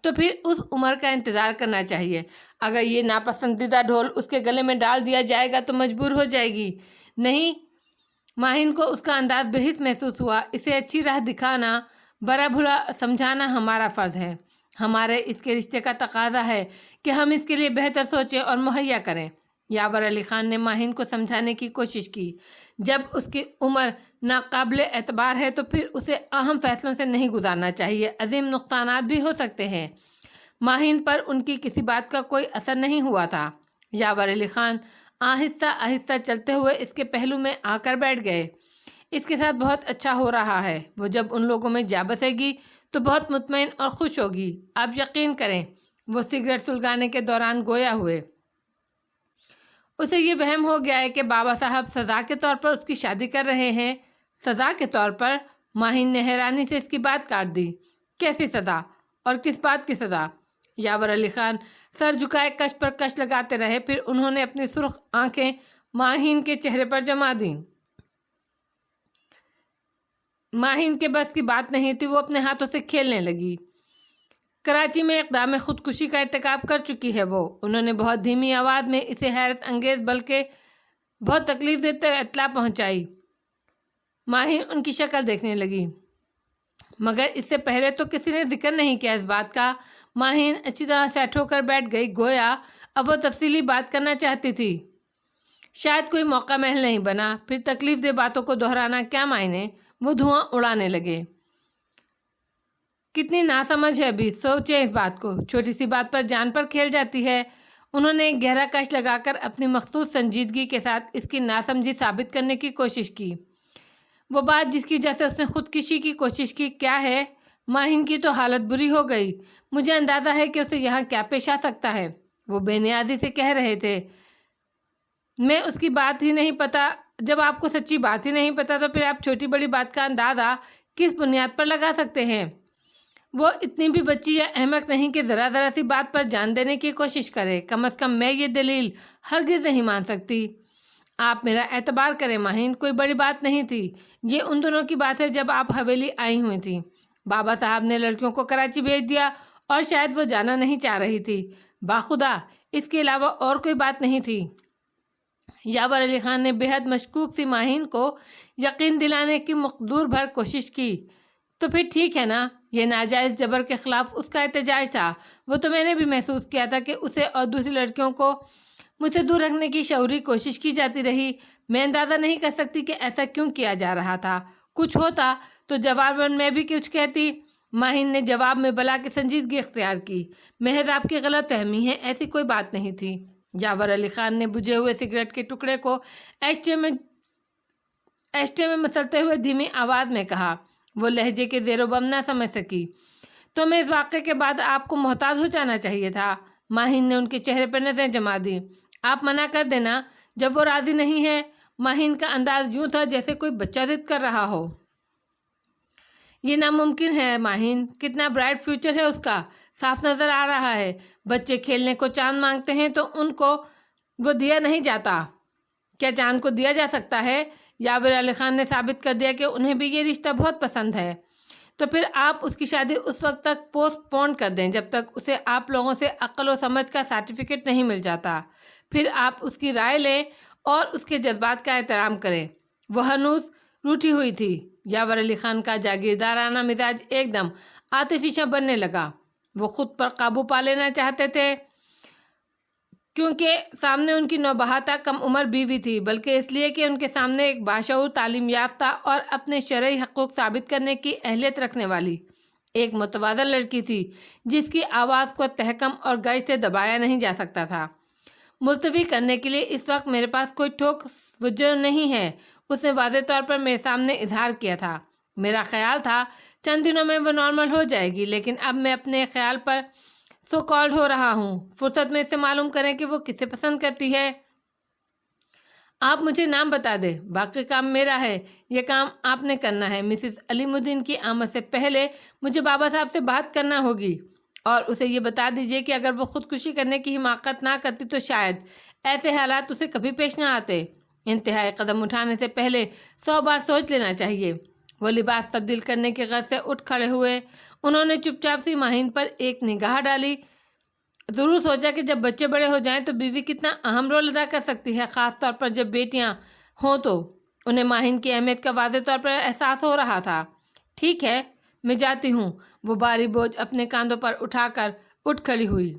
تو پھر اس عمر کا انتظار کرنا چاہیے۔ اگر یہ ناپسندیدہ ڈھول اس کے گلے میں ڈال دیا جائے گا تو مجبور ہو جائے گی۔ نہیں، ماہین کو اس کا انداز بحث محسوس ہوا۔ اسے اچھی راہ دکھانا، برا بھلا سمجھانا ہمارا فرض ہے۔ ہمارے اس کے رشتے کا تقاضا ہے کہ ہم اس کے لیے بہتر سوچیں اور مہیا کریں۔ یاور علی خان نے ماہین کو سمجھانے کی کوشش کی، جب اس کی عمر ناقابل اعتبار ہے تو پھر اسے اہم فیصلوں سے نہیں گزارنا چاہیے، عظیم نقصانات بھی ہو سکتے ہیں۔ ماہین پر ان کی کسی بات کا کوئی اثر نہیں ہوا تھا۔ یاور علی خان آہستہ آہستہ چلتے ہوئے اس کے پہلو میں آ کر بیٹھ گئے۔ اس کے ساتھ بہت اچھا ہو رہا ہے، وہ جب ان لوگوں میں جا بسے گی تو بہت مطمئن اور خوش ہوگی، آپ یقین کریں۔ وہ سگریٹ سلگانے کے دوران گویا ہوئے۔ اسے یہ وہم ہو گیا ہے کہ بابا صاحب سزا کے طور پر اس کی شادی کر رہے ہیں۔ سزا کے طور پر؟ ماہین نے حیرانی سے اس کی بات کاٹ دی۔ کیسی سزا اور کس بات کی سزا؟ یاور علی خان سر جھکائے کش پر کش لگاتے رہے، پھر انہوں نے اپنی سرخ آنکھیں ماہین کے چہرے پر جما دیں۔ ماہین کے بس کی بات نہیں تھی، وہ اپنے ہاتھوں سے کھیلنے لگی۔ کراچی میں اقدام خودکشی کا ارتکاب کر چکی ہے وہ، انہوں نے بہت دھیمی آواز میں اسے حیرت انگیز بلکہ بہت تکلیف دہ اطلاع پہنچائی۔ ماہین ان کی شکل دیکھنے لگی، مگر اس سے پہلے تو کسی نے ذکر نہیں کیا اس بات کا۔ ماہین اچھی طرح سیٹ ہو کر بیٹھ گئی، گویا اب وہ تفصیلی بات کرنا چاہتی تھی۔ شاید کوئی موقع محل نہیں بنا، پھر تکلیف دہ باتوں کو دہرانا کیا معنی؟ وہ دھواں اڑانے لگے۔ کتنی ناسمجھ ہے ابھی، سوچیں اس بات کو، چھوٹی سی بات پر جان پر کھیل جاتی ہے۔ انہوں نے ایک گہرا کش لگا کر اپنی مخصوص سنجیدگی کے ساتھ اس کی ناسمجھی ثابت کرنے کی کوشش کی۔ وہ بات جس کی وجہ سے اس نے خودکشی کی کوشش کی کیا ہے؟ ماہین کی تو حالت بری ہو گئی۔ مجھے اندازہ ہے کہ اسے یہاں کیا پیش آ سکتا ہے، وہ بے نیازی سے کہہ رہے تھے۔ میں اس کی بات ہی نہیں پتا، جب آپ کو سچی بات ہی نہیں پتا تو پھر آپ چھوٹی بڑی بات کا اندازہ کس بنیاد پر لگا سکتے ہیں؟ وہ اتنی بھی بچی یا احمق نہیں کہ ذرا سی بات پر جان دینے کی کوشش کرے۔ کم از کم میں یہ دلیل ہرگز نہیں مان سکتی۔ آپ میرا اعتبار کریں ماہین، کوئی بڑی بات نہیں تھی۔ یہ ان دنوں کی بات ہے جب آپ حویلی آئی ہوئی تھیں۔ بابا صاحب نے لڑکیوں کو کراچی بھیج دیا اور شاید وہ جانا نہیں چاہ رہی تھی۔ باخدا اس کے علاوہ اور کوئی بات نہیں تھی۔ یاور علی خان نے بے حد مشکوک سی ماہین کو یقین دلانے کی مقدور بھر کوشش کی۔ تو پھر ٹھیک ہے نا، یہ ناجائز جبر کے خلاف اس کا احتجاج تھا۔ وہ تو میں نے بھی محسوس کیا تھا کہ اسے اور دوسری لڑکیوں کو مجھ سے دور رکھنے کی شعوری کوشش کی جاتی رہی۔ میں اندازہ نہیں کر سکتی کہ ایسا کیوں کیا جا رہا تھا۔ کچھ ہوتا تو جواب میں بھی کچھ کہتی۔ ماہین نے جواب میں بلا کے سنجیدگی اختیار کی۔ محض آپ کی غلط فہمی ہے، ایسی کوئی بات نہیں تھی۔ یاور علی خان نے بجھے ہوئے سگریٹ کے ٹکڑے کو ایشٹرے میں مسلتے ہوئے دھیمی آواز میں کہا۔ وہ لہجے کے زیر و بم نہ سمجھ سکی۔ تو میں اس واقعے کے بعد آپ کو محتاط ہو جانا چاہیے تھا۔ ماہین نے ان کے چہرے پر نظریں جما دی۔ آپ منع کر دینا جب وہ راضی نہیں ہے۔ ماہین کا انداز یوں تھا جیسے کوئی بچہ ضد کر رہا ہو۔ یہ ناممکن ہے ماہین، کتنا برائٹ فیوچر ہے اس کا، صاف نظر آ رہا ہے۔ بچے کھیلنے کو چاند مانگتے ہیں تو ان کو وہ دیا نہیں جاتا۔ کیا چاند کو دیا جا سکتا ہے؟ یاور علی خان نے ثابت کر دیا کہ انہیں بھی یہ رشتہ بہت پسند ہے۔ تو پھر آپ اس کی شادی اس وقت تک پوسٹ پون کر دیں جب تک اسے آپ لوگوں سے عقل و سمجھ کا سرٹیفکیٹ نہیں مل جاتا۔ پھر آپ اس کی رائے لیں اور اس کے جذبات کا احترام کریں۔ وہ ہنوز روٹھی ہوئی تھی۔ یاور علی خان کا جاگیردارانہ مزاج ایک دم عاطفی سا بننے لگا۔ وہ خود پر قابو پا لینا چاہتے تھے، کیونکہ سامنے ان کی نوبہتہ کم عمر بیوی تھی، بلکہ اس لیے کہ ان کے سامنے ایک باشعور، تعلیم یافتہ اور اپنے شرعی حقوق ثابت کرنے کی اہلیت رکھنے والی ایک متوازن لڑکی تھی، جس کی آواز کو تحکم اور گرج سے دبایا نہیں جا سکتا تھا۔ ملتوی کرنے کے لیے اس وقت میرے پاس کوئی ٹھوس وجہ نہیں ہے، اس نے واضح طور پر میرے سامنے اظہار کیا تھا۔ میرا خیال تھا چند دنوں میں وہ نارمل ہو جائے گی، لیکن اب میں اپنے خیال پر سو کالڈ ہو رہا ہوں۔ فرصت میں اس سے معلوم کریں کہ وہ کسے پسند کرتی ہے۔ آپ مجھے نام بتا دیں، باقی کام میرا ہے، یہ کام آپ نے کرنا ہے۔ مسز علیم الدین کی آمد سے پہلے مجھے بابا صاحب سے بات کرنا ہوگی اور اسے یہ بتا دیجیے کہ اگر وہ خودکشی کرنے کی حماقت نہ کرتی تو شاید ایسے حالات اسے کبھی پیش نہ آتے۔ انتہائی قدم اٹھانے سے پہلے 100 بار سوچ لینا چاہیے۔ وہ لباس تبدیل کرنے کی غرض سے اٹھ کھڑے ہوئے۔ انہوں نے چپ چاپ سی ماہین پر ایک نگاہ ڈالی۔ ضرور سوچا کہ جب بچے بڑے ہو جائیں تو بیوی کتنا اہم رول ادا کر سکتی ہے، خاص طور پر جب بیٹیاں ہوں تو۔ انہیں ماہین کی اہمیت کا واضح طور پر احساس ہو رہا تھا۔ ٹھیک ہے، میں جاتی ہوں۔ وہ بھاری بوجھ اپنے کاندھوں پر اٹھا کر اٹھ کھڑی ہوئی۔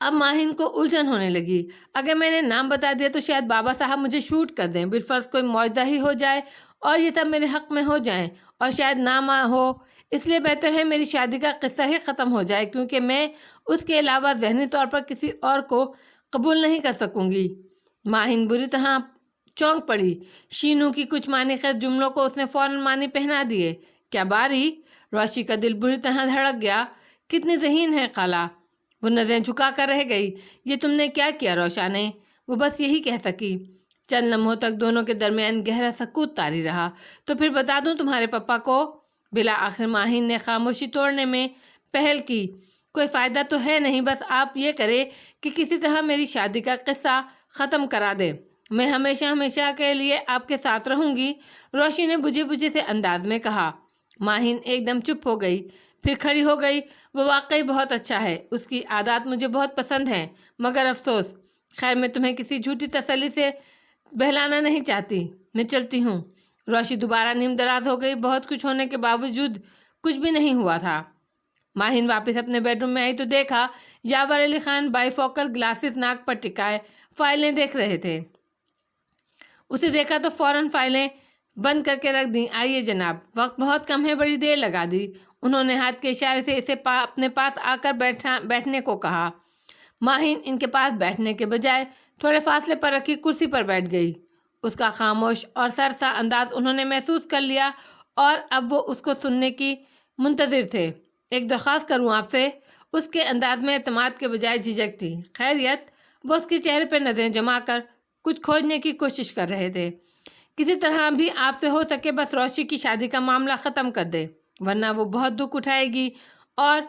اب ماہین کو الجھن ہونے لگی۔ اگر میں نے نام بتا دیا تو شاید بابا صاحب مجھے شوٹ کر دیں، بالفرض کوئی معاوضہ ہی ہو جائے اور یہ سب میرے حق میں ہو جائیں، اور شاید نہ ہو، اس لیے بہتر ہے میری شادی کا قصہ ہی ختم ہو جائے، کیونکہ میں اس کے علاوہ ذہنی طور پر کسی اور کو قبول نہیں کر سکوں گی۔ ماہین بری طرح چونک پڑی۔ شینو کی کچھ معنی خیز جملوں کو اس نے فوراً معنی پہنا دیے۔ کیا باری؟ روشی کا دل بری طرح دھڑک گیا۔ کتنی ذہین ہے خالہ۔ وہ نظریں جھکا کر رہ گئی۔ یہ تم نے کیا کیا روشا نے؟ وہ بس یہی کہہ سکی۔ چند لمحوں تک دونوں کے درمیان گہرا سکوت طاری رہا۔ تو پھر بتا دوں تمہارے پپا کو؟ بالآخر ماہین نے خاموشی توڑنے میں پہل کی۔ کوئی فائدہ تو ہے نہیں، بس آپ یہ کرے کہ کسی طرح میری شادی کا قصہ ختم کرا دے۔ میں ہمیشہ ہمیشہ کے لیے آپ کے ساتھ رہوں گی، روشی نے بجھے بجھے سے انداز میں کہا۔ ماہین ایک دم چپ ہو گئی، پھر کھڑی ہو گئی۔ وہ واقعی بہت اچھا ہے، اس کی عادات مجھے بہت پسند ہیں، مگر افسوس۔ خیر میں تمہیں کسی جھوٹی تسلی سے بہلانا نہیں چاہتی، میں چلتی ہوں۔ روشی دوبارہ نیم دراز ہو گئی۔ بہت کچھ ہونے کے باوجود کچھ بھی نہیں ہوا تھا۔ ماہین واپس اپنے بیڈ روم میں آئی تو دیکھا یاور Ali Khan by focal glasses ناک پر ٹکائے فائلیں دیکھ رہے تھے۔ اسے دیکھا تو فوراً فائلیں بند کر کے رکھ دیں۔ آئیے جناب، وقت بہت کم ہے، بڑی دیر لگا دی۔ انہوں نے ہاتھ کے اشارے سے اسے اپنے پاس آ کر بیٹھنے کو کہا۔ ماہین ان کے پاس بیٹھنے کے بجائے تھوڑے فاصلے پر رکھی کرسی پر بیٹھ گئی۔ اس کا خاموش اور سرسا انداز انہوں نے محسوس کر لیا اور اب وہ اس کو سننے کی منتظر تھے۔ ایک درخواست کروں آپ سے؟ اس کے انداز میں اعتماد کے بجائے جھجک تھی۔ خیریت؟ وہ اس کے چہرے پر نظریں جما کر کچھ کھوجنے کی کوشش کر رہے تھے۔ کسی طرح بھی آپ سے ہو سکے بس روشی کی شادی کا معاملہ ختم کر دے، ورنہ وہ بہت دکھ اٹھائے گی اور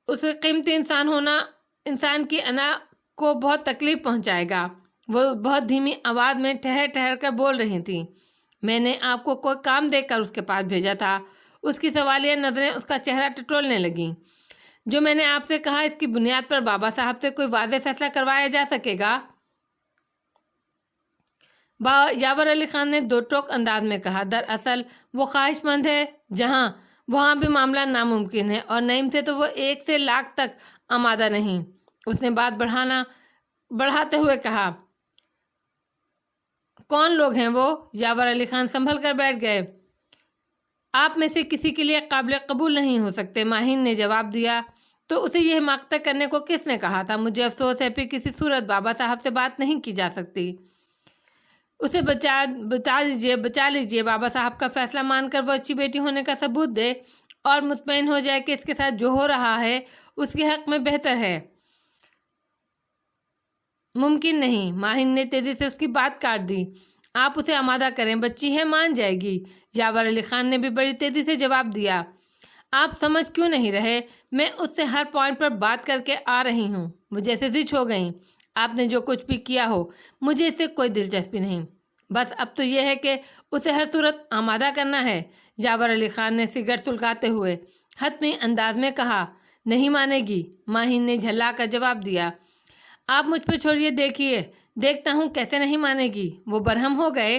اس قیمتی انسان کی انا کو بہت تکلیف پہنچائے گا۔ وہ بہت دھیمی آواز میں ٹھہر ٹھہر کر بول رہی تھیں۔ میں نے آپ کو کوئی کام دے کر اس کے پاس بھیجا تھا۔ اس کی سوالیہ نظریں اس کا چہرہ ٹٹولنے لگیں۔ جو میں نے آپ سے کہا اس کی بنیاد پر بابا صاحب سے کوئی واضح فیصلہ کروایا جا سکے گا؟ یاور علی خان نے دو ٹوک انداز میں کہا۔ دراصل وہ خواہش مند ہے، جہاں وہاں بھی معاملہ ناممکن ہے، اور نعیم سے تو وہ 1 سے لاکھ تک آمادہ نہیں۔ اس نے بات بڑھاتے ہوئے کہا۔ کون لوگ ہیں وہ؟ یاور علی خان سنبھل کر بیٹھ گئے۔ آپ میں سے کسی کے لیے قابل قبول نہیں ہو سکتے، ماہین نے جواب دیا۔ تو اسے یہ مقطع کرنے کو کس نے کہا تھا؟ مجھے افسوس ہے، پھر کسی صورت بابا صاحب سے بات نہیں کی جا سکتی۔ اسے بچا لیجئے، بابا صاحب کا فیصلہ مان کر وہ اچھی بیٹی ہونے کا ثبوت دے اور مطمئن ہو جائے کہ اس کے ساتھ جو ہو رہا ہے اس کے حق میں بہتر ہے۔ ممکن نہیں، ماہین نے تیزی سے اس کی بات کاٹ دی۔ آپ اسے آمادہ کریں، بچی ہے، مان جائے گی۔ یاور علی خان نے بھی بڑی تیزی سے جواب دیا۔ آپ سمجھ کیوں نہیں رہے؟ میں اس سے ہر پوائنٹ پر بات کر کے آ رہی ہوں۔ وہ جیسے زچ ہو گئیں۔ آپ نے جو کچھ بھی کیا ہو مجھے اس سے کوئی دلچسپی نہیں، بس اب تو یہ ہے کہ اسے ہر صورت آمادہ کرنا ہے۔ یاور علی خان نے سگریٹ سلگاتے ہوئے حتمی انداز میں کہا۔ نہیں مانے گی، ماہین نے جھلا کر جواب دیا۔ آپ مجھ پہ چھوڑیے، دیکھتا ہوں کیسے نہیں مانے گی۔ وہ برہم ہو گئے۔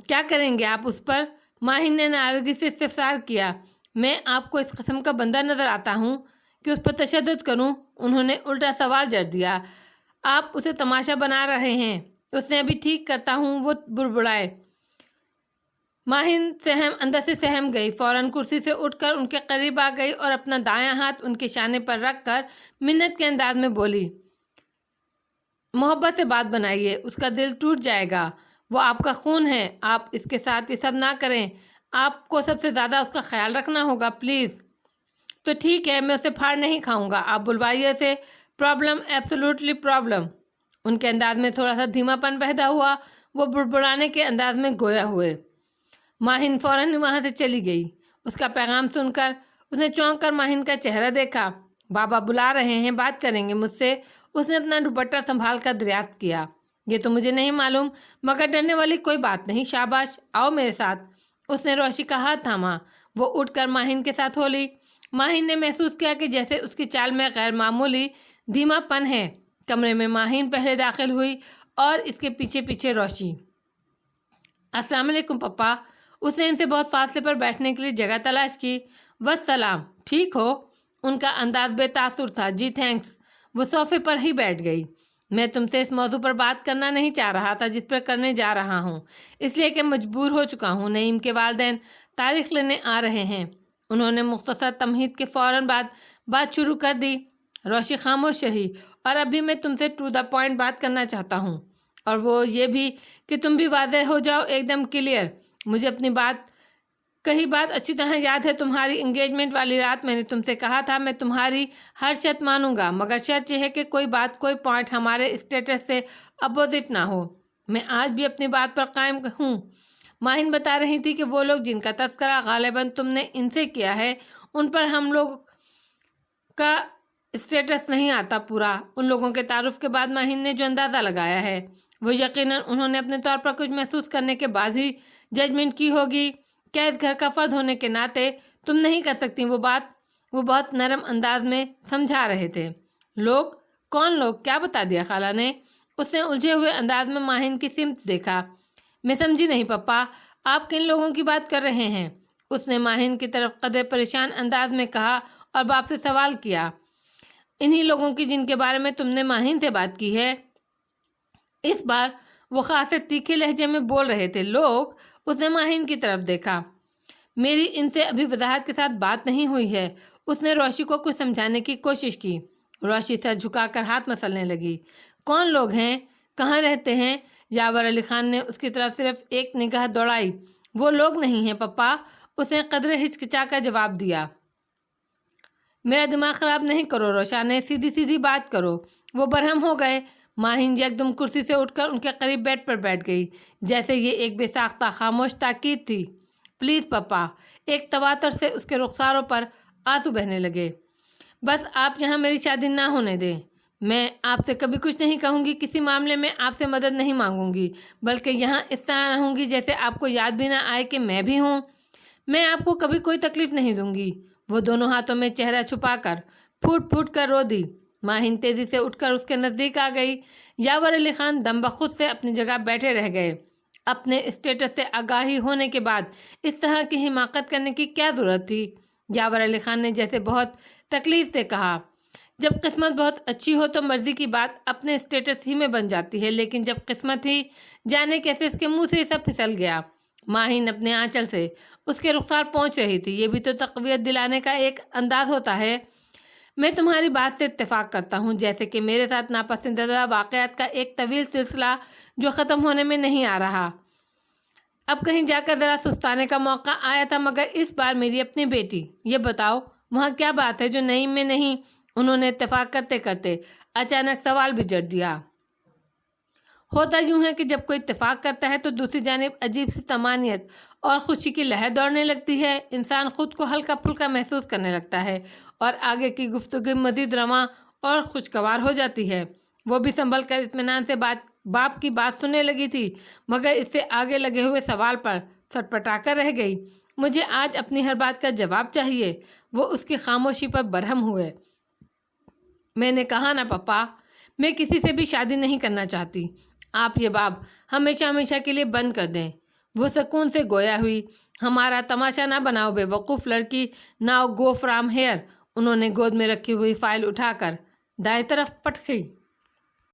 کیا کریں گے آپ اس پر؟ ماہین نے ناراضگی سے استفسار کیا۔ میں آپ کو اس قسم کا بندہ نظر آتا ہوں کہ اس پر تشدد کروں؟ انہوں نے الٹا سوال جڑ دیا۔ آپ اسے تماشا بنا رہے ہیں؟ اس نے ابھی ٹھیک کرتا ہوں، وہ بڑبڑائے۔ ماہین اندر سے سہم گئی، فوراً کرسی سے اٹھ کر ان کے قریب آ گئی اور اپنا دایاں ہاتھ ان کے شانے پر رکھ کر منت کے انداز میں بولی۔ محبت سے بات بنائیے، اس کا دل ٹوٹ جائے گا، وہ آپ کا خون ہے، آپ اس کے ساتھ یہ سب نہ کریں، آپ کو سب سے زیادہ اس کا خیال رکھنا ہوگا، پلیز۔ تو ٹھیک ہے، میں اسے پھاڑ نہیں کھاؤں گا، آپ بلوائیے اسے۔ Problem, absolutely problem. ان کے انداز میں تھوڑا سا دھیما پن پیدا ہوا، وہ بڑبڑانے کے انداز میں گویا ہوئے۔ ماہین فوراً وہاں سے چلی گئی۔ اس کا پیغام سن کر اس نے چونک کر ماہین کا چہرہ دیکھا۔ بابا بلا رہے ہیں، بات کریں گے مجھ سے؟ اس نے اپنا دوپٹہ سنبھال کر دریافت کیا۔ یہ تو مجھے نہیں معلوم، مگر ڈرنے والی کوئی بات نہیں، شاباش، آؤ میرے ساتھ۔ اس نے روشی کا ہاتھ تھاما۔ وہ اٹھ کر ماہین کے ساتھ ہو لی۔ ماہین نے محسوس کیا کہ جیسے اس کی چال میں غیر معمولی دھیما پن ہے۔ کمرے میں ماہین پہلے داخل ہوئی اور اس کے پیچھے پیچھے روشی۔ السلام علیکم پپا۔ اس نے ان سے بہت فاصلے پر بیٹھنے کے لیے جگہ تلاش کی۔ والسلام، ٹھیک ہو؟ ان کا انداز بے تاثر تھا۔ جی تھینکس۔ وہ صوفے پر ہی بیٹھ گئی۔ میں تم سے اس موضوع پر بات کرنا نہیں چاہ رہا تھا جس پر کرنے جا رہا ہوں، اس لیے کہ مجبور ہو چکا ہوں۔ نعیم کے والدین تاریخ لینے آ رہے ہیں۔ انہوں نے مختصر تمہید کے فوراً بعد بات شروع کر دی۔ روشی خاموش رہی۔ اور ابھی میں تم سے ٹو دا پوائنٹ بات کرنا چاہتا ہوں، اور وہ یہ بھی کہ تم بھی واضح ہو جاؤ، ایک دم کلیئر۔ مجھے اپنی کہی بات اچھی طرح یاد ہے۔ تمہاری انگیجمنٹ والی رات میں نے تم سے کہا تھا میں تمہاری ہر شرط مانوں گا، مگر شرط یہ ہے کہ کوئی بات، کوئی پوائنٹ ہمارے اسٹیٹس سے اپوزٹ نہ ہو۔ میں آج بھی اپنی بات پر قائم ہوں۔ ماہین بتا رہی تھی کہ وہ لوگ جن کا تذکرہ غالباً تم نے ان سے کیا ہے، ان پر ہم لوگ کا اسٹیٹس نہیں آتا پورا۔ ان لوگوں کے تعارف کے بعد ماہین نے جو اندازہ لگایا ہے، وہ یقیناً انہوں نے اپنے طور پر کچھ محسوس کرنے کے بعد ہی ججمنٹ کی ہوگی۔ کیا اس گھر کا فرد ہونے کے ناطے تم نہیں کر سکتی وہ بات؟ وہ بہت نرم انداز میں سمجھا رہے تھے۔ لوگ؟ کون لوگ؟ کیا بتا دیا خالہ نے؟ اس نے الجھے ہوئے انداز میں ماہین کی سمت دیکھا۔ میں سمجھی نہیں پپا، آپ کن لوگوں کی بات کر رہے ہیں؟ اس نے ماہین کی طرف قدرے پریشان انداز میں کہا اور باپ سے سوال کیا۔ انہی لوگوں کی جن کے بارے میں تم نے ماہین سے بات کی ہے؟ اس بار وہ خاصے تیکھے لہجے میں بول رہے تھے۔ لوگ؟ اس نے ماہین کی طرف دیکھا۔ میری ان سے ابھی وضاحت کے ساتھ بات نہیں ہوئی ہے۔ اس نے روشی کو کچھ سمجھانے کی کوشش کی۔ روشی سر جھکا کر ہاتھ مسلنے لگی۔ کون لوگ ہیں؟ کہاں رہتے ہیں؟ یاور علی خان نے اس کی طرف صرف ایک نگاہ دوڑائی۔ وہ لوگ نہیں ہیں پپا، اس نے قدرے ہچکچا کر جواب دیا۔ میرا دماغ خراب نہیں کرو روشانے، سیدھی سیدھی بات کرو۔ وہ برہم ہو گئے۔ ماہین یکدم کرسی سے اٹھ کر ان کے قریب بیڈ پر بیٹھ گئی، جیسے یہ ایک بے ساختہ خاموش تاکید تھی۔ پلیز پپا۔ ایک تواتر سے اس کے رخساروں پر آنسو بہنے لگے۔ بس آپ یہاں میری شادی نہ ہونے دیں۔ میں آپ سے کبھی کچھ نہیں کہوں گی، کسی معاملے میں آپ سے مدد نہیں مانگوں گی، بلکہ یہاں اس طرح رہوں گی جیسے آپ کو یاد بھی نہ آئے کہ میں بھی ہوں۔ میں آپ کو کبھی کوئی تکلیف نہیں دوں گی۔ وہ دونوں ہاتھوں میں چہرہ چھپا کر پھوٹ پھوٹ کر رو دی۔ ماہین تیزی سے اٹھ کر اس کے نزدیک آ گئی۔ یاور علی خان دم بخود سے اپنی جگہ بیٹھے رہ گئے۔ اپنے اسٹیٹس سے آگاہی ہونے کے بعد اس طرح کی حماقت کرنے کی کیا ضرورت تھی؟ یاور علی خان نے جیسے بہت تکلیف سے کہا۔ جب قسمت بہت اچھی ہو تو مرضی کی بات اپنے اسٹیٹس ہی میں بن جاتی ہے، لیکن جب قسمت ہی جانے کیسے اس کے منہ سے سب پھسل گیا۔ ماہین اپنے آنچل سے اس کے رخسار پہنچ رہی تھی۔ یہ بھی تو تقویت دلانے کا ایک انداز ہوتا ہے۔ میں تمہاری بات سے اتفاق کرتا ہوں، جیسے کہ میرے ساتھ ناپسندیدہ واقعات کا ایک طویل سلسلہ جو ختم ہونے میں نہیں آ رہا۔ اب کہیں جا کر ذرا سستانے کا موقع آیا تھا، مگر اس بار میری اپنی بیٹی۔ یہ بتاؤ وہاں کیا بات ہے جو نعیم میں نہیں؟ انہوں نے اتفاق کرتے کرتے اچانک سوال بھی جڑ دیا۔ ہوتا یوں ہے کہ جب کوئی اتفاق کرتا ہے تو دوسری جانب عجیب سی طمانینت اور خوشی کی لہر دوڑنے لگتی ہے۔ انسان خود کو ہلکا پھلکا محسوس کرنے لگتا ہے اور آگے کی گفتگو مزید رواں اور خوشگوار ہو جاتی ہے۔ وہ بھی سنبھل کر اطمینان سے باپ کی بات سننے لگی تھی، مگر اس سے آگے لگے ہوئے سوال پر سٹپٹا کر رہ گئی۔ مجھے آج اپنی ہر بات کا جواب چاہیے۔ وہ اس کی خاموشی پر برہم ہوئے۔ میں نے کہا نا پپا، میں کسی سے بھی شادی نہیں کرنا چاہتی۔ آپ یہ باب ہمیشہ ہمیشہ کے لیے بند کر دیں۔ وہ سکون سے گویا ہوئی۔ ہمارا تماشا نہ بناؤ بے وقوف لڑکی، ناؤ گو فرام ہیئر۔ انہوں نے گود میں رکھی ہوئی فائل اٹھا کر دائیں طرف پٹ گئی۔